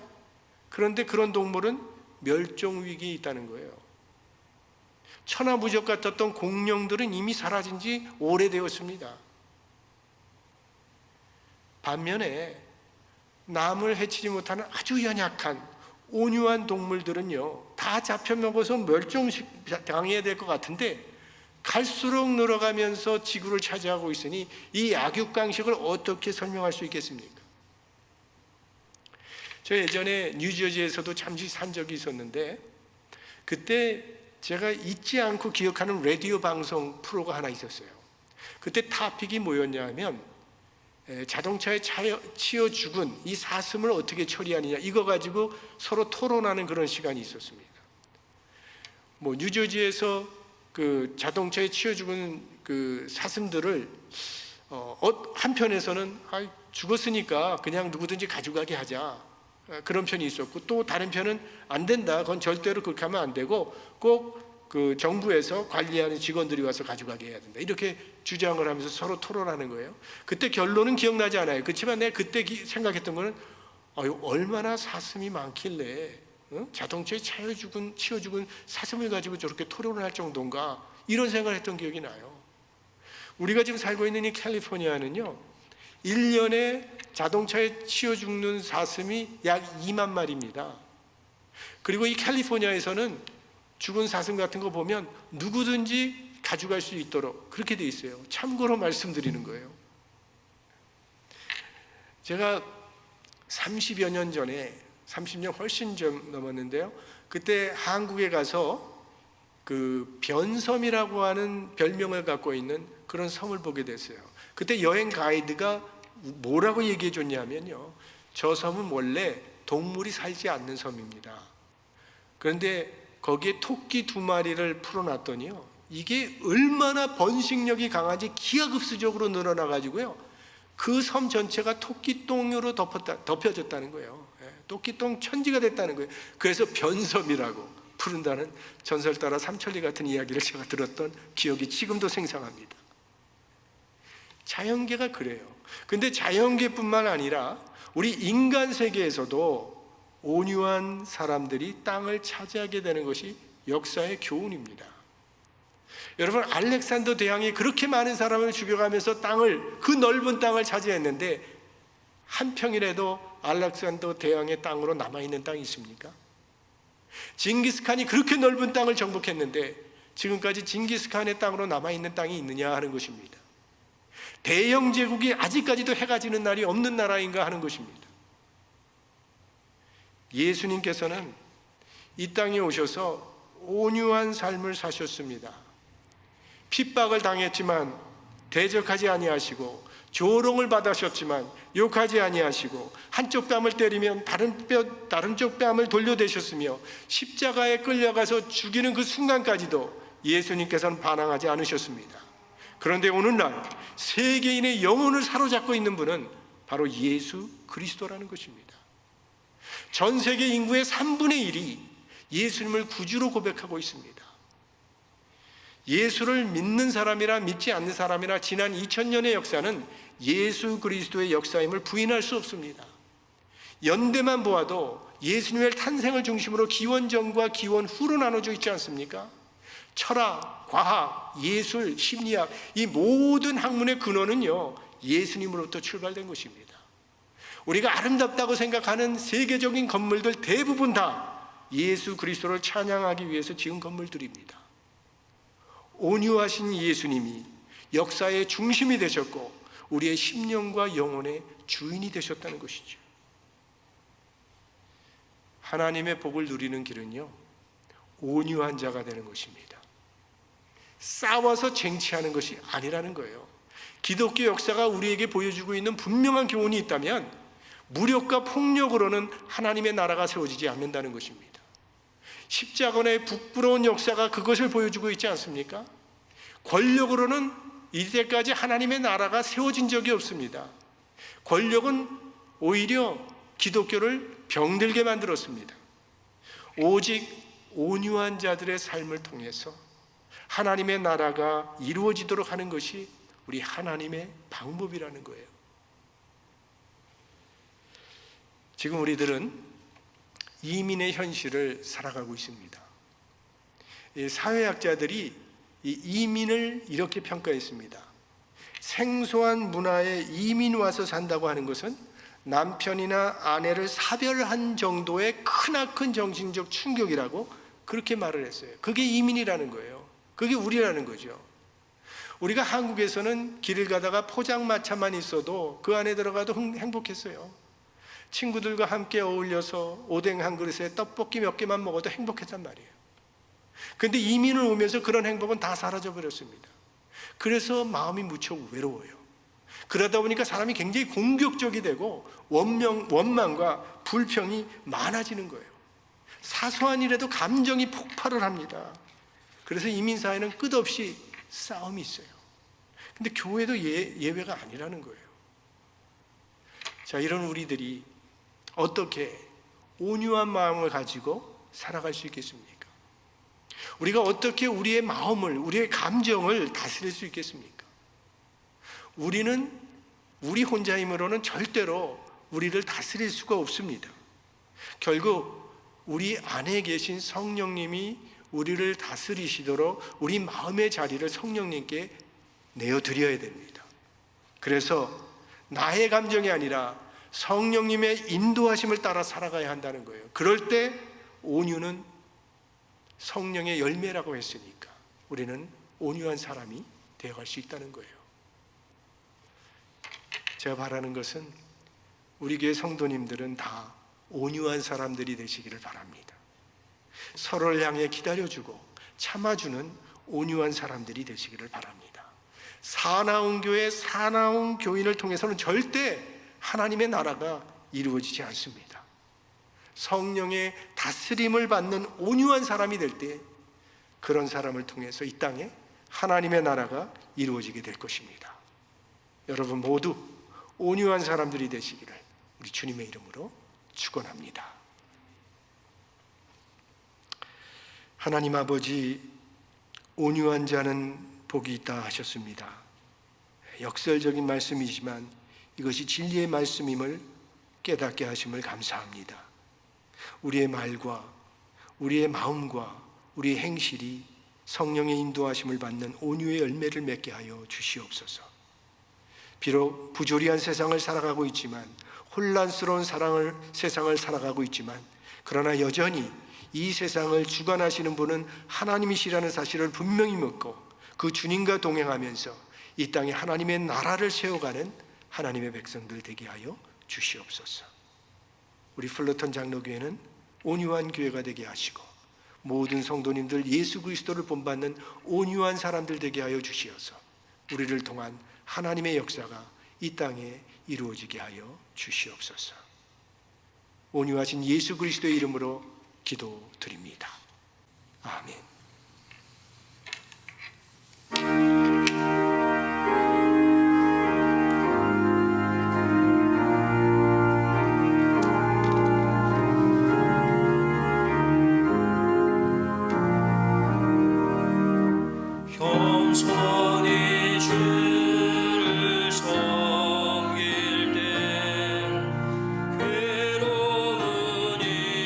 그런데 그런 동물은 멸종위기에 있다는 거예요. 천하무적 같았던 공룡들은 이미 사라진 지 오래되었습니다. 반면에 남을 해치지 못하는 아주 연약한 온유한 동물들은요, 다 잡혀먹어서 멸종당해야 될 것 같은데 갈수록 늘어가면서 지구를 차지하고 있으니 이 약육강식을 어떻게 설명할 수 있겠습니까? 저 예전에 뉴저지에서도 잠시 산 적이 있었는데, 그때 제가 잊지 않고 기억하는 라디오 방송 프로가 하나 있었어요. 그때 타픽이 뭐였냐 하면 자동차에 치여 죽은 이 사슴을 어떻게 처리하느냐, 이거 가지고 서로 토론하는 그런 시간이 있었습니다. 뉴저지에서 그 자동차에 치여 죽은 그 사슴들을 한편에서는 죽었으니까 그냥 누구든지 가져가게 하자, 그런 편이 있었고, 또 다른 편은 안 된다, 그건 절대로 그렇게 하면 안 되고 꼭 그 정부에서 관리하는 직원들이 와서 가져가게 해야 된다, 이렇게 주장을 하면서 서로 토론하는 거예요. 그때 결론은 기억나지 않아요. 그렇지만 내가 그때 생각했던 거는 얼마나 사슴이 많길래 자동차에 치여 죽은 사슴을 가지고 저렇게 토론을 할 정도인가, 이런 생각을 했던 기억이 나요. 우리가 지금 살고 있는 이 캘리포니아는요, 1년에 자동차에 치여 죽는 사슴이 약 2만 마리입니다. 그리고 이 캘리포니아에서는 죽은 사슴 같은 거 보면 누구든지 가져갈 수 있도록 그렇게 돼 있어요. 참고로 말씀드리는 거예요. 제가 30여 년 전에, 30년 훨씬 좀 넘었는데요, 그때 한국에 가서 그 변섬이라고 하는 별명을 갖고 있는 그런 섬을 보게 됐어요. 그때 여행 가이드가 뭐라고 얘기해 줬냐면요, 저 섬은 원래 동물이 살지 않는 섬입니다. 그런데 거기에 토끼 2마리를 풀어놨더니요, 이게 얼마나 번식력이 강한지 기하급수적으로 늘어나가지고요, 그 섬 전체가 토끼똥으로 덮여졌다는 거예요. 토끼똥 천지가 됐다는 거예요. 그래서 변섬이라고 부른다는 전설 따라 삼천리 같은 이야기를 제가 들었던 기억이 지금도 생생합니다. 자연계가 그래요. 근데 자연계뿐만 아니라 우리 인간 세계에서도 온유한 사람들이 땅을 차지하게 되는 것이 역사의 교훈입니다. 여러분, 알렉산더 대왕이 그렇게 많은 사람을 죽여가면서 그 넓은 땅을 차지했는데 한 평이라도 알렉산더 대왕의 땅으로 남아있는 땅이 있습니까? 징기스칸이 그렇게 넓은 땅을 정복했는데 지금까지 징기스칸의 땅으로 남아있는 땅이 있느냐 하는 것입니다. 대영 제국이 아직까지도 해가 지는 날이 없는 나라인가 하는 것입니다. 예수님께서는 이 땅에 오셔서 온유한 삶을 사셨습니다. 핍박을 당했지만 대적하지 아니하시고, 조롱을 받으셨지만 욕하지 아니하시고, 한쪽 뺨을 때리면 다른 쪽 뺨을 돌려대셨으며, 십자가에 끌려가서 죽이는 그 순간까지도 예수님께서는 반항하지 않으셨습니다. 그런데 오늘날 세계인의 영혼을 사로잡고 있는 분은 바로 예수 그리스도라는 것입니다. 전 세계 인구의 3분의 1이 예수님을 구주로 고백하고 있습니다. 예수를 믿는 사람이나 믿지 않는 사람이나 지난 2000년의 역사는 예수 그리스도의 역사임을 부인할 수 없습니다. 연대만 보아도 예수님의 탄생을 중심으로 기원 전과 기원 후로 나눠져 있지 않습니까? 철학, 과학, 예술, 심리학, 이 모든 학문의 근원은요, 예수님으로부터 출발된 것입니다. 우리가 아름답다고 생각하는 세계적인 건물들 대부분 다 예수 그리스도를 찬양하기 위해서 지은 건물들입니다. 온유하신 예수님이 역사의 중심이 되셨고 우리의 심령과 영혼의 주인이 되셨다는 것이죠. 하나님의 복을 누리는 길은요, 온유한 자가 되는 것입니다. 싸워서 쟁취하는 것이 아니라는 거예요. 기독교 역사가 우리에게 보여주고 있는 분명한 교훈이 있다면 무력과 폭력으로는 하나님의 나라가 세워지지 않는다는 것입니다. 십자군의 부끄러운 역사가 그것을 보여주고 있지 않습니까? 권력으로는 이때까지 하나님의 나라가 세워진 적이 없습니다. 권력은 오히려 기독교를 병들게 만들었습니다. 오직 온유한 자들의 삶을 통해서 하나님의 나라가 이루어지도록 하는 것이 우리 하나님의 방법이라는 거예요. 지금 우리들은 이민의 현실을 살아가고 있습니다. 사회학자들이 이 이민을 이렇게 평가했습니다. 생소한 문화에 이민 와서 산다고 하는 것은 남편이나 아내를 사별한 정도의 크나큰 정신적 충격이라고 그렇게 말을 했어요. 그게 이민이라는 거예요. 그게 우리라는 거죠. 우리가 한국에서는 길을 가다가 포장마차만 있어도 그 안에 들어가도 행복했어요. 친구들과 함께 어울려서 오뎅 한 그릇에 떡볶이 몇 개만 먹어도 행복했단 말이에요. 그런데 이민을 오면서 그런 행복은 다 사라져 버렸습니다. 그래서 마음이 무척 외로워요. 그러다 보니까 사람이 굉장히 공격적이 되고 원망과 불평이 많아지는 거예요. 사소한 일에도 감정이 폭발을 합니다. 그래서 이민사회는 끝없이 싸움이 있어요. 근데 교회도 예외가 아니라는 거예요. 자, 이런 우리들이 어떻게 온유한 마음을 가지고 살아갈 수 있겠습니까? 우리가 어떻게 우리의 마음을, 우리의 감정을 다스릴 수 있겠습니까? 우리는 우리 혼자 힘으로는 절대로 우리를 다스릴 수가 없습니다. 결국 우리 안에 계신 성령님이 우리를 다스리시도록 우리 마음의 자리를 성령님께 내어드려야 됩니다. 그래서 나의 감정이 아니라 성령님의 인도하심을 따라 살아가야 한다는 거예요. 그럴 때 온유는 성령의 열매라고 했으니까 우리는 온유한 사람이 되어갈 수 있다는 거예요. 제가 바라는 것은 우리 교회 성도님들은 다 온유한 사람들이 되시기를 바랍니다. 서로를 향해 기다려주고 참아주는 온유한 사람들이 되시기를 바랍니다. 사나운 교회, 사나운 교인을 통해서는 절대 하나님의 나라가 이루어지지 않습니다. 성령의 다스림을 받는 온유한 사람이 될 때 그런 사람을 통해서 이 땅에 하나님의 나라가 이루어지게 될 것입니다. 여러분 모두 온유한 사람들이 되시기를 우리 주님의 이름으로 축원합니다. 하나님 아버지, 온유한 자는 복이 있다 하셨습니다. 역설적인 말씀이지만 이것이 진리의 말씀임을 깨닫게 하심을 감사합니다. 우리의 말과 우리의 마음과 우리의 행실이 성령의 인도하심을 받는 온유의 열매를 맺게 하여 주시옵소서. 비록 부조리한 세상을 살아가고 있지만, 혼란스러운 세상을 살아가고 있지만, 그러나 여전히 이 세상을 주관하시는 분은 하나님이시라는 사실을 분명히 믿고 그 주님과 동행하면서 이 땅에 하나님의 나라를 세워가는 하나님의 백성들 되게 하여 주시옵소서. 우리 플러턴 장로교회는 온유한 교회가 되게 하시고 모든 성도님들 예수 그리스도를 본받는 온유한 사람들 되게 하여 주시어서 우리를 통한 하나님의 역사가 이 땅에 이루어지게 하여 주시옵소서. 온유하신 예수 그리스도의 이름으로 기도드립니다. 아멘. 겸손히 주를 섬길 땐 괴로운 이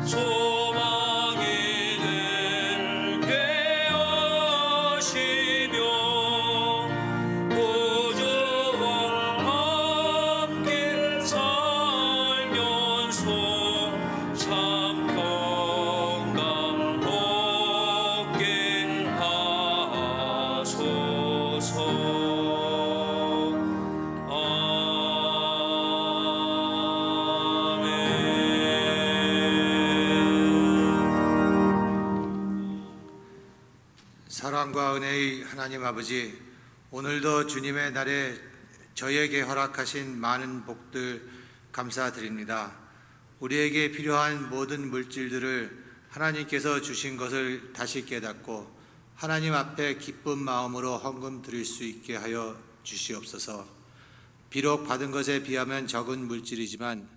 소망이 늘 되어시며 구주와 함께 살면서 참 평강 얻게 하소서. 사랑과 은혜의 하나님 아버지, 오늘도 주님의 날에 저희에게 허락하신 많은 복들 감사드립니다. 우리에게 필요한 모든 물질들을 하나님께서 주신 것을 다시 깨닫고 하나님 앞에 기쁜 마음으로 헌금 드릴 수 있게 하여 주시옵소서. 비록 받은 것에 비하면 적은 물질이지만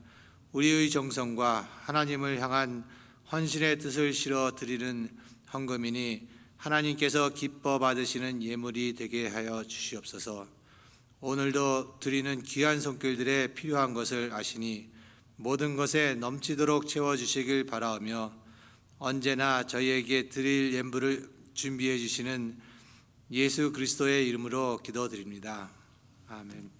우리의 정성과 하나님을 향한 헌신의 뜻을 실어 드리는 헌금이니 하나님께서 기뻐 받으시는 예물이 되게 하여 주시옵소서. 오늘도 드리는 귀한 손길들에 필요한 것을 아시니 모든 것에 넘치도록 채워주시길 바라오며 언제나 저희에게 드릴 예물을 준비해 주시는 예수 그리스도의 이름으로 기도드립니다. 아멘.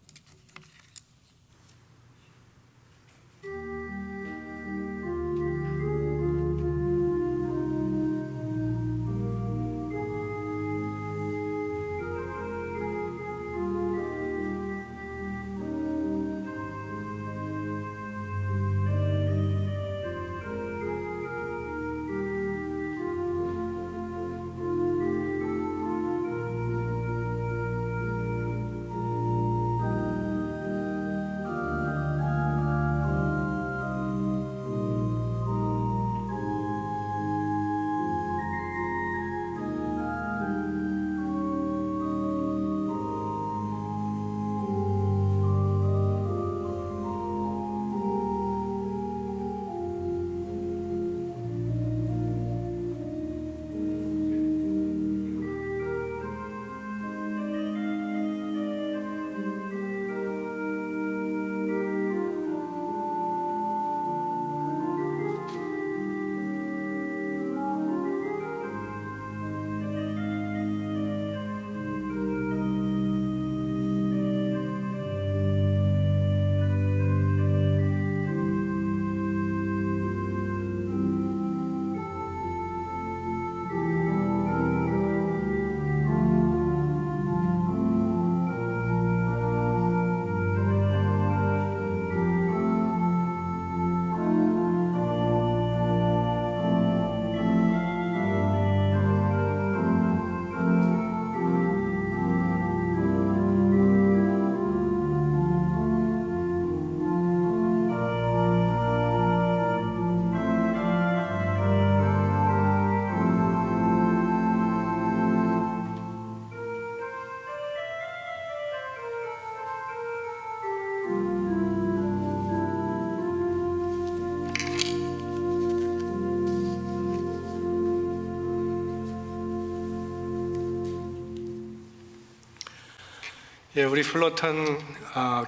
예, 우리 플로턴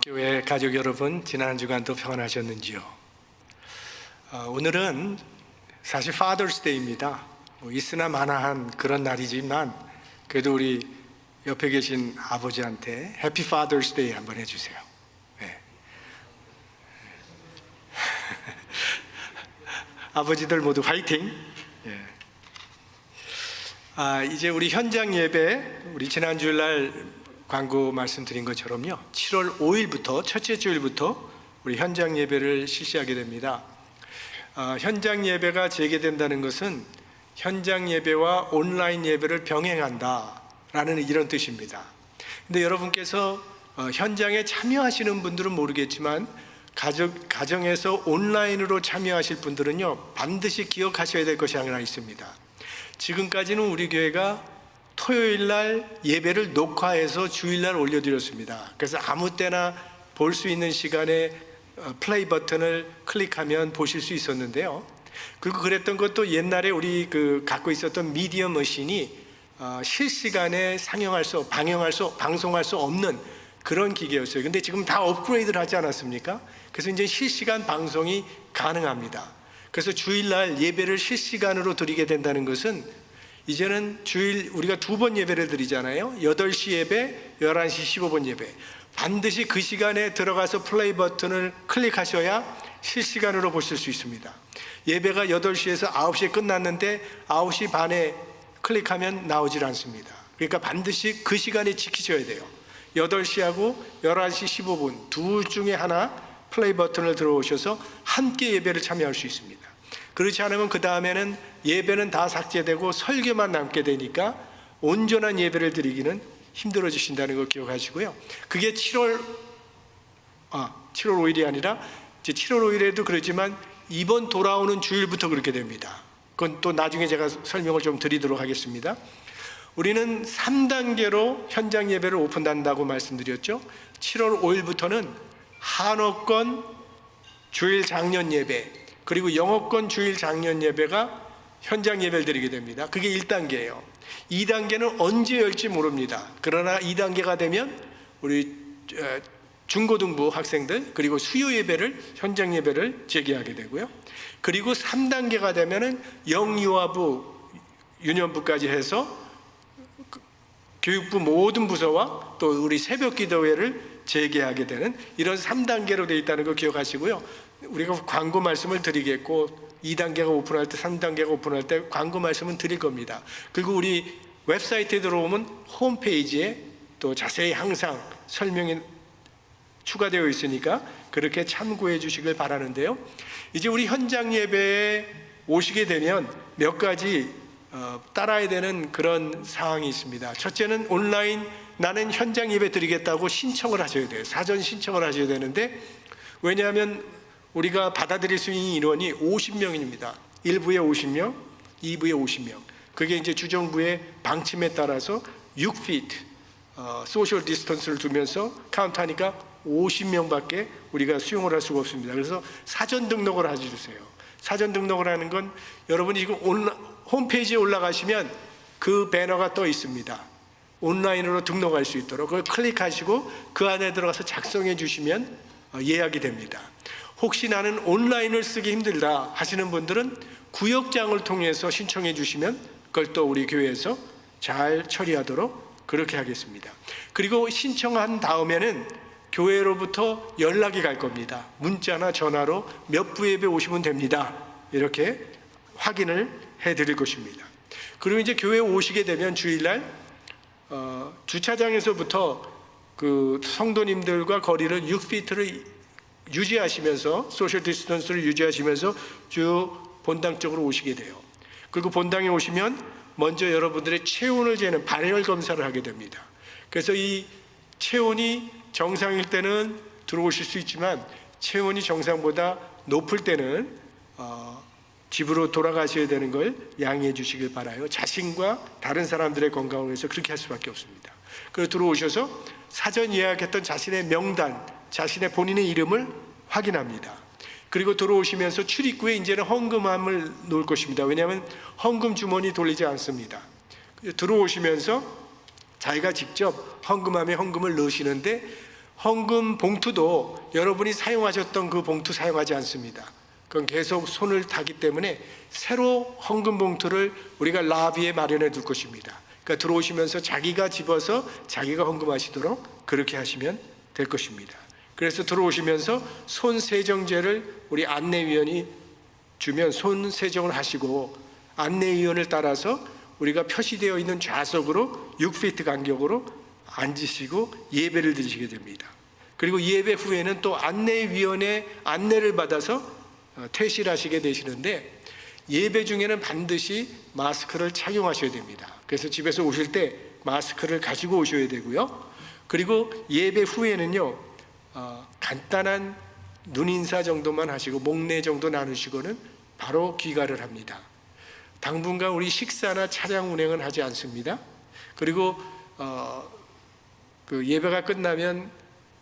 교회 가족 여러분, 지난 주간도 평안하셨는지요? 오늘은 사실 Father's Day입니다. 있으나 마나한 그런 날이지만 그래도 우리 옆에 계신 아버지한테 Happy Father's Day 한번 해주세요. 네. 아버지들 모두 화이팅! 예. 이제 우리 현장 예배, 우리 지난 주일날 광고 말씀드린 것처럼요, 7월 5일부터 첫째 주일부터 우리 현장 예배를 실시하게 됩니다. 현장 예배가 재개된다는 것은 현장 예배와 온라인 예배를 병행한다라는 이런 뜻입니다. 근데 여러분께서 현장에 참여하시는 분들은 모르겠지만 가정에서 온라인으로 참여하실 분들은요, 반드시 기억하셔야 될 것이 하나 있습니다. 지금까지는 우리 교회가 토요일 날 예배를 녹화해서 주일 날 올려드렸습니다. 그래서 아무 때나 볼 수 있는 시간에 플레이 버튼을 클릭하면 보실 수 있었는데요. 그리고 그랬던 것도 옛날에 우리 갖고 있었던 미디어 머신이 실시간에 방송할 수 없는 그런 기계였어요. 근데 지금 다 업그레이드를 하지 않았습니까? 그래서 이제 실시간 방송이 가능합니다. 그래서 주일날 예배를 실시간으로 드리게 된다는 것은 이제는 주일 우리가 2번 예배를 드리잖아요. 8시 예배, 11시 15분 예배. 반드시 그 시간에 들어가서 플레이 버튼을 클릭하셔야 실시간으로 보실 수 있습니다. 예배가 8시에서 9시에 끝났는데 9시 반에 클릭하면 나오질 않습니다. 그러니까 반드시 그 시간에 지키셔야 돼요. 8시하고 11시 15분 둘 중에 하나 플레이 버튼을 들어오셔서 함께 예배를 참여할 수 있습니다. 그렇지 않으면 그 다음에는 예배는 다 삭제되고 설교만 남게 되니까 온전한 예배를 드리기는 힘들어지신다는 걸 기억하시고요. 그게 7월 5일이 아니라 이제 7월 5일에도 그렇지만 이번 돌아오는 주일부터 그렇게 됩니다. 그건 또 나중에 제가 설명을 좀 드리도록 하겠습니다. 우리는 3단계로 현장 예배를 오픈한다고 말씀드렸죠. 7월 5일부터는 한어권 주일 장년 예배, 그리고 영어권 주일 장년 예배가 현장 예배를 드리게 됩니다. 그게 1단계예요. 2단계는 언제 열지 모릅니다. 그러나 2단계가 되면 우리 중고등부 학생들 그리고 수요 예배를 현장 예배를 재개하게 되고요. 그리고 3단계가 되면은 영유아부 유년부까지 해서 교육부 모든 부서와 또 우리 새벽 기도회를 재개하게 되는 이런 3단계로 되어 있다는 거 기억하시고요. 우리가 광고 말씀을 드리겠고 2단계가 오픈할 때 3단계가 오픈할 때 광고 말씀은 드릴 겁니다. 그리고 우리 웹사이트에 들어오면 홈페이지에 또 자세히 항상 설명이 추가되어 있으니까 그렇게 참고해 주시길 바라는데요. 이제 우리 현장 예배에 오시게 되면 몇 가지 따라야 되는 그런 상황이 있습니다. 첫째는 온라인 나는 현장 예배 드리겠다고 신청을 하셔야 돼요. 사전 신청을 하셔야 되는데, 왜냐하면 우리가 받아들일 수 있는 인원이 50명입니다. 1부에 50명, 2부에 50명. 그게 이제 주정부의 방침에 따라서 6피트 소셜 디스턴스를 두면서 카운트하니까 50명밖에 우리가 수용을 할 수가 없습니다. 그래서 사전 등록을 해주세요. 사전 등록을 하는 건 여러분이 지금 홈페이지에 올라가시면 그 배너가 떠 있습니다. 온라인으로 등록할 수 있도록 그걸 클릭하시고 그 안에 들어가서 작성해 주시면 예약이 됩니다. 혹시 나는 온라인을 쓰기 힘들다 하시는 분들은 구역장을 통해서 신청해 주시면 그걸 또 우리 교회에서 잘 처리하도록 그렇게 하겠습니다. 그리고 신청한 다음에는 교회로부터 연락이 갈 겁니다. 문자나 전화로 몇 부 예배 오시면 됩니다. 이렇게 확인을 해 드릴 것입니다. 그리고 이제 교회에 오시게 되면 주일날 주차장에서부터 그 성도님들과 거리를 6피트를 유지하시면서 소셜 디스턴스를 유지하시면서 쭉 본당 쪽으로 오시게 돼요. 그리고 본당에 오시면 먼저 여러분들의 체온을 재는 발열 검사를 하게 됩니다. 그래서 이 체온이 정상일 때는 들어오실 수 있지만 체온이 정상보다 높을 때는 집으로 돌아가셔야 되는 걸 양해해 주시길 바라요. 자신과 다른 사람들의 건강을 위해서 그렇게 할 수밖에 없습니다. 그리고 들어오셔서 사전 예약했던 자신의 명단, 자신의 본인의 이름을 확인합니다. 그리고 들어오시면서 출입구에 이제는 헌금함을 놓을 것입니다. 왜냐하면 헌금 주머니 돌리지 않습니다. 들어오시면서 자기가 직접 헌금함에 헌금을 넣으시는데 헌금 봉투도 여러분이 사용하셨던 그 봉투 사용하지 않습니다. 그건 계속 손을 타기 때문에 새로 헌금 봉투를 우리가 라비에 마련해 둘 것입니다. 그러니까 들어오시면서 자기가 집어서 자기가 헌금하시도록 그렇게 하시면 될 것입니다. 그래서 들어오시면서 손 세정제를 우리 안내위원이 주면 손 세정을 하시고 안내위원을 따라서 우리가 표시되어 있는 좌석으로 6피트 간격으로 앉으시고 예배를 드리시게 됩니다. 그리고 예배 후에는 또 안내위원의 안내를 받아서 퇴실하시게 되시는데 예배 중에는 반드시 마스크를 착용하셔야 됩니다. 그래서 집에서 오실 때 마스크를 가지고 오셔야 되고요. 그리고 예배 후에는요 간단한 눈인사 정도만 하시고 목례 정도 나누시고는 바로 귀가를 합니다. 당분간 우리 식사나 차량 운행은 하지 않습니다. 그리고 그 예배가 끝나면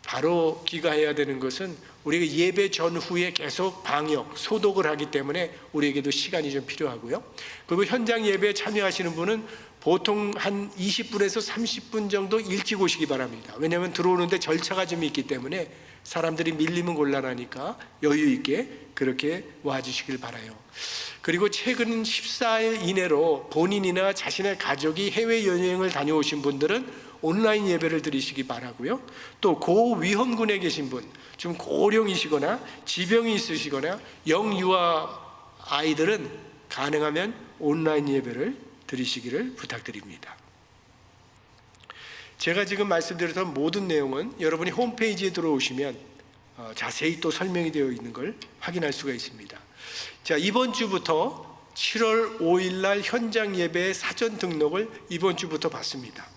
바로 귀가해야 되는 것은 우리가 예배 전후에 계속 방역, 소독을 하기 때문에 우리에게도 시간이 좀 필요하고요. 그리고 현장 예배에 참여하시는 분은 보통 한 20분에서 30분 정도 일찍 오시기 바랍니다. 왜냐하면 들어오는데 절차가 좀 있기 때문에 사람들이 밀리면 곤란하니까 여유 있게 그렇게 와주시길 바라요. 그리고 최근 14일 이내로 본인이나 자신의 가족이 해외여행을 다녀오신 분들은 온라인 예배를 드리시기 바라고요. 또 고위험군에 계신 분, 좀 고령이시거나 지병이 있으시거나 영유아 아이들은 가능하면 온라인 예배를 드리시기를 부탁드립니다. 제가 지금 말씀드렸던 모든 내용은 여러분이 홈페이지에 들어오시면 자세히 또 설명이 되어 있는 걸 확인할 수가 있습니다. 자, 이번 주부터 7월 5일 날 현장 예배 사전 등록을 이번 주부터 받습니다.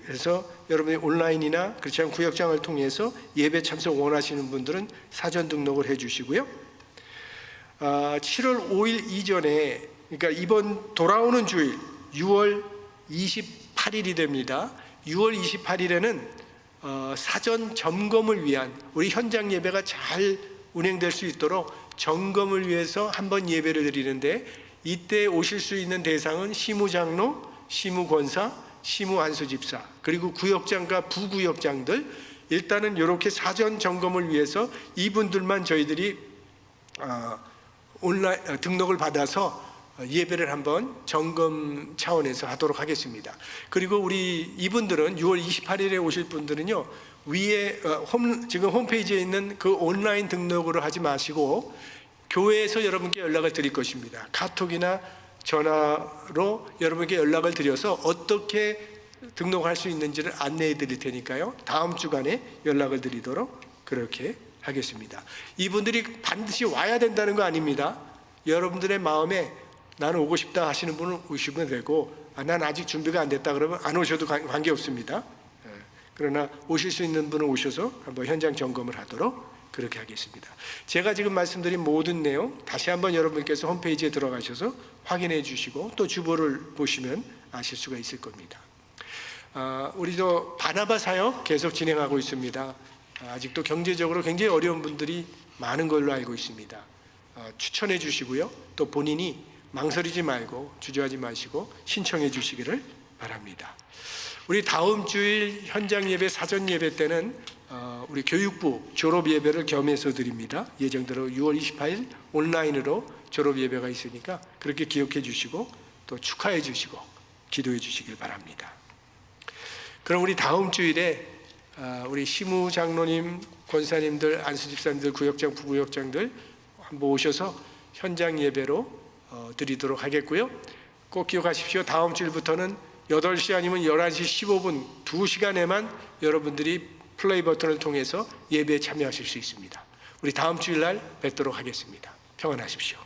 그래서 여러분이 온라인이나 그렇지 않은 구역장을 통해서 예배 참석 원하시는 분들은 사전 등록을 해 주시고요. 7월 5일 이전에, 그러니까 이번 돌아오는 주일 6월 28일이 됩니다. 6월 28일에는 사전 점검을 위한, 우리 현장 예배가 잘 운행될 수 있도록 점검을 위해서 한번 예배를 드리는데, 이때 오실 수 있는 대상은 시무장로, 시무권사, 시무안수집사, 그리고 구역장과 부구역장들, 일단은 이렇게 사전 점검을 위해서 이분들만 저희들이 온라인 등록을 받아서 예배를 한번 점검 차원에서 하도록 하겠습니다. 그리고 우리 이분들은 6월 28일에 오실 분들은요, 위에 지금 홈페이지에 있는 그 온라인 등록으로 하지 마시고 교회에서 여러분께 연락을 드릴 것입니다. 카톡이나 전화로 여러분께 연락을 드려서 어떻게 등록할 수 있는지를 안내해 드릴 테니까요, 다음 주간에 연락을 드리도록 그렇게 하겠습니다. 이분들이 반드시 와야 된다는 거 아닙니다. 여러분들의 마음에 나는 오고 싶다 하시는 분은 오시면 되고, 난 아직 준비가 안 됐다 그러면 안 오셔도 관계없습니다. 그러나 오실 수 있는 분은 오셔서 한번 현장 점검을 하도록 그렇게 하겠습니다. 제가 지금 말씀드린 모든 내용 다시 한번 여러분께서 홈페이지에 들어가셔서 확인해 주시고 또 주보를 보시면 아실 수가 있을 겁니다. 우리도 바나바 사역 계속 진행하고 있습니다. 아직도 경제적으로 굉장히 어려운 분들이 많은 걸로 알고 있습니다. 추천해 주시고요, 또 본인이 망설이지 말고 주저하지 마시고 신청해 주시기를 바랍니다. 우리 다음 주일 현장 예배 사전 예배 때는 우리 교육부 졸업 예배를 겸해서 드립니다. 예정대로 6월 28일 온라인으로 졸업 예배가 있으니까 그렇게 기억해 주시고 또 축하해 주시고 기도해 주시길 바랍니다. 그럼 우리 다음 주일에 우리 시무 장로님, 권사님들, 안수집사님들, 구역장, 부구역장들 한번 오셔서 현장 예배로 드리도록 하겠고요. 꼭 기억하십시오. 다음 주일부터는 8시 아니면 11시 15분 2시간에만 여러분들이 플레이 버튼을 통해서 예배에 참여하실 수 있습니다. 우리 다음 주일날 뵙도록 하겠습니다. 평안하십시오.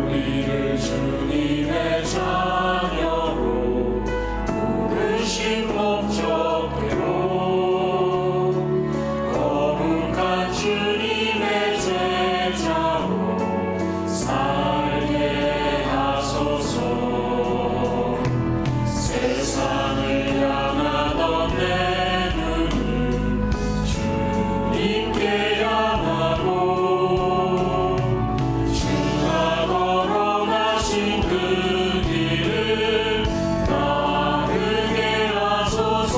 우리를 주님의 자녀로 부르신 목적대로 거룩한 주님의 제자로 살게 하소서. 세상을 향하던 내 눈을 주님께 향하고 주가 걸어가신 그 길을 따르게 하소서.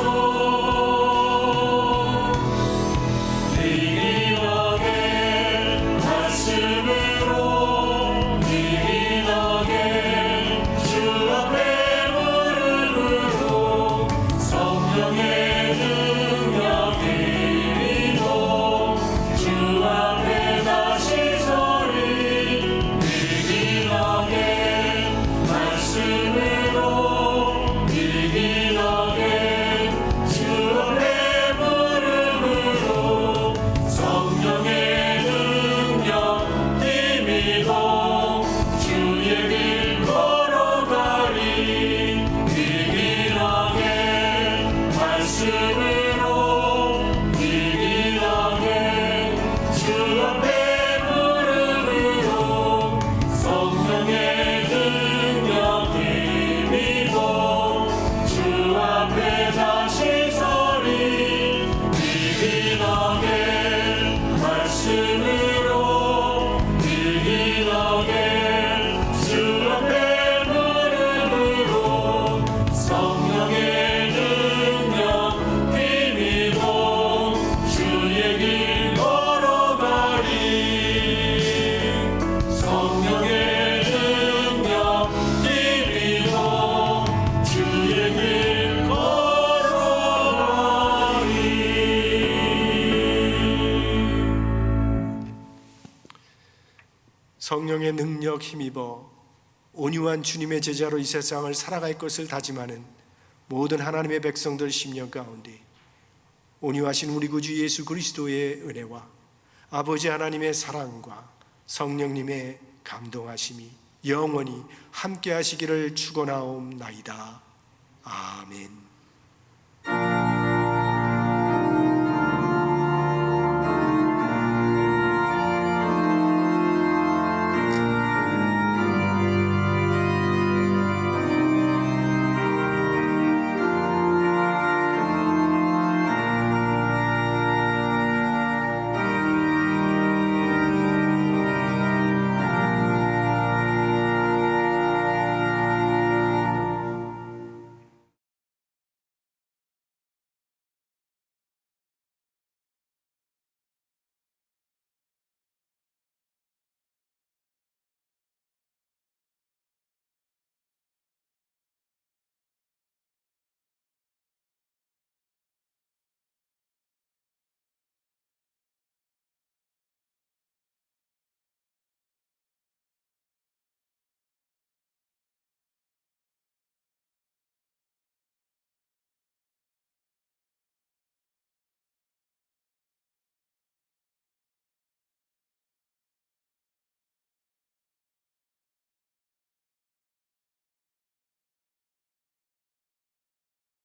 미리너게 말씀으로 미리너게 주 앞에 무릎으로 성령의 능력 이리로 주 앞에 다시 서리. 미리너게 말씀으로 성령의 능력 힘입어 온유한 주님의 제자로 이 세상을 살아갈 것을 다짐하는 모든 하나님의 백성들 심령 가운데 온유하신 우리 구주 예수 그리스도의 은혜와 아버지 하나님의 사랑과 성령님의 감동하심이 영원히 함께 하시기를 축원하옵나이다. 아멘.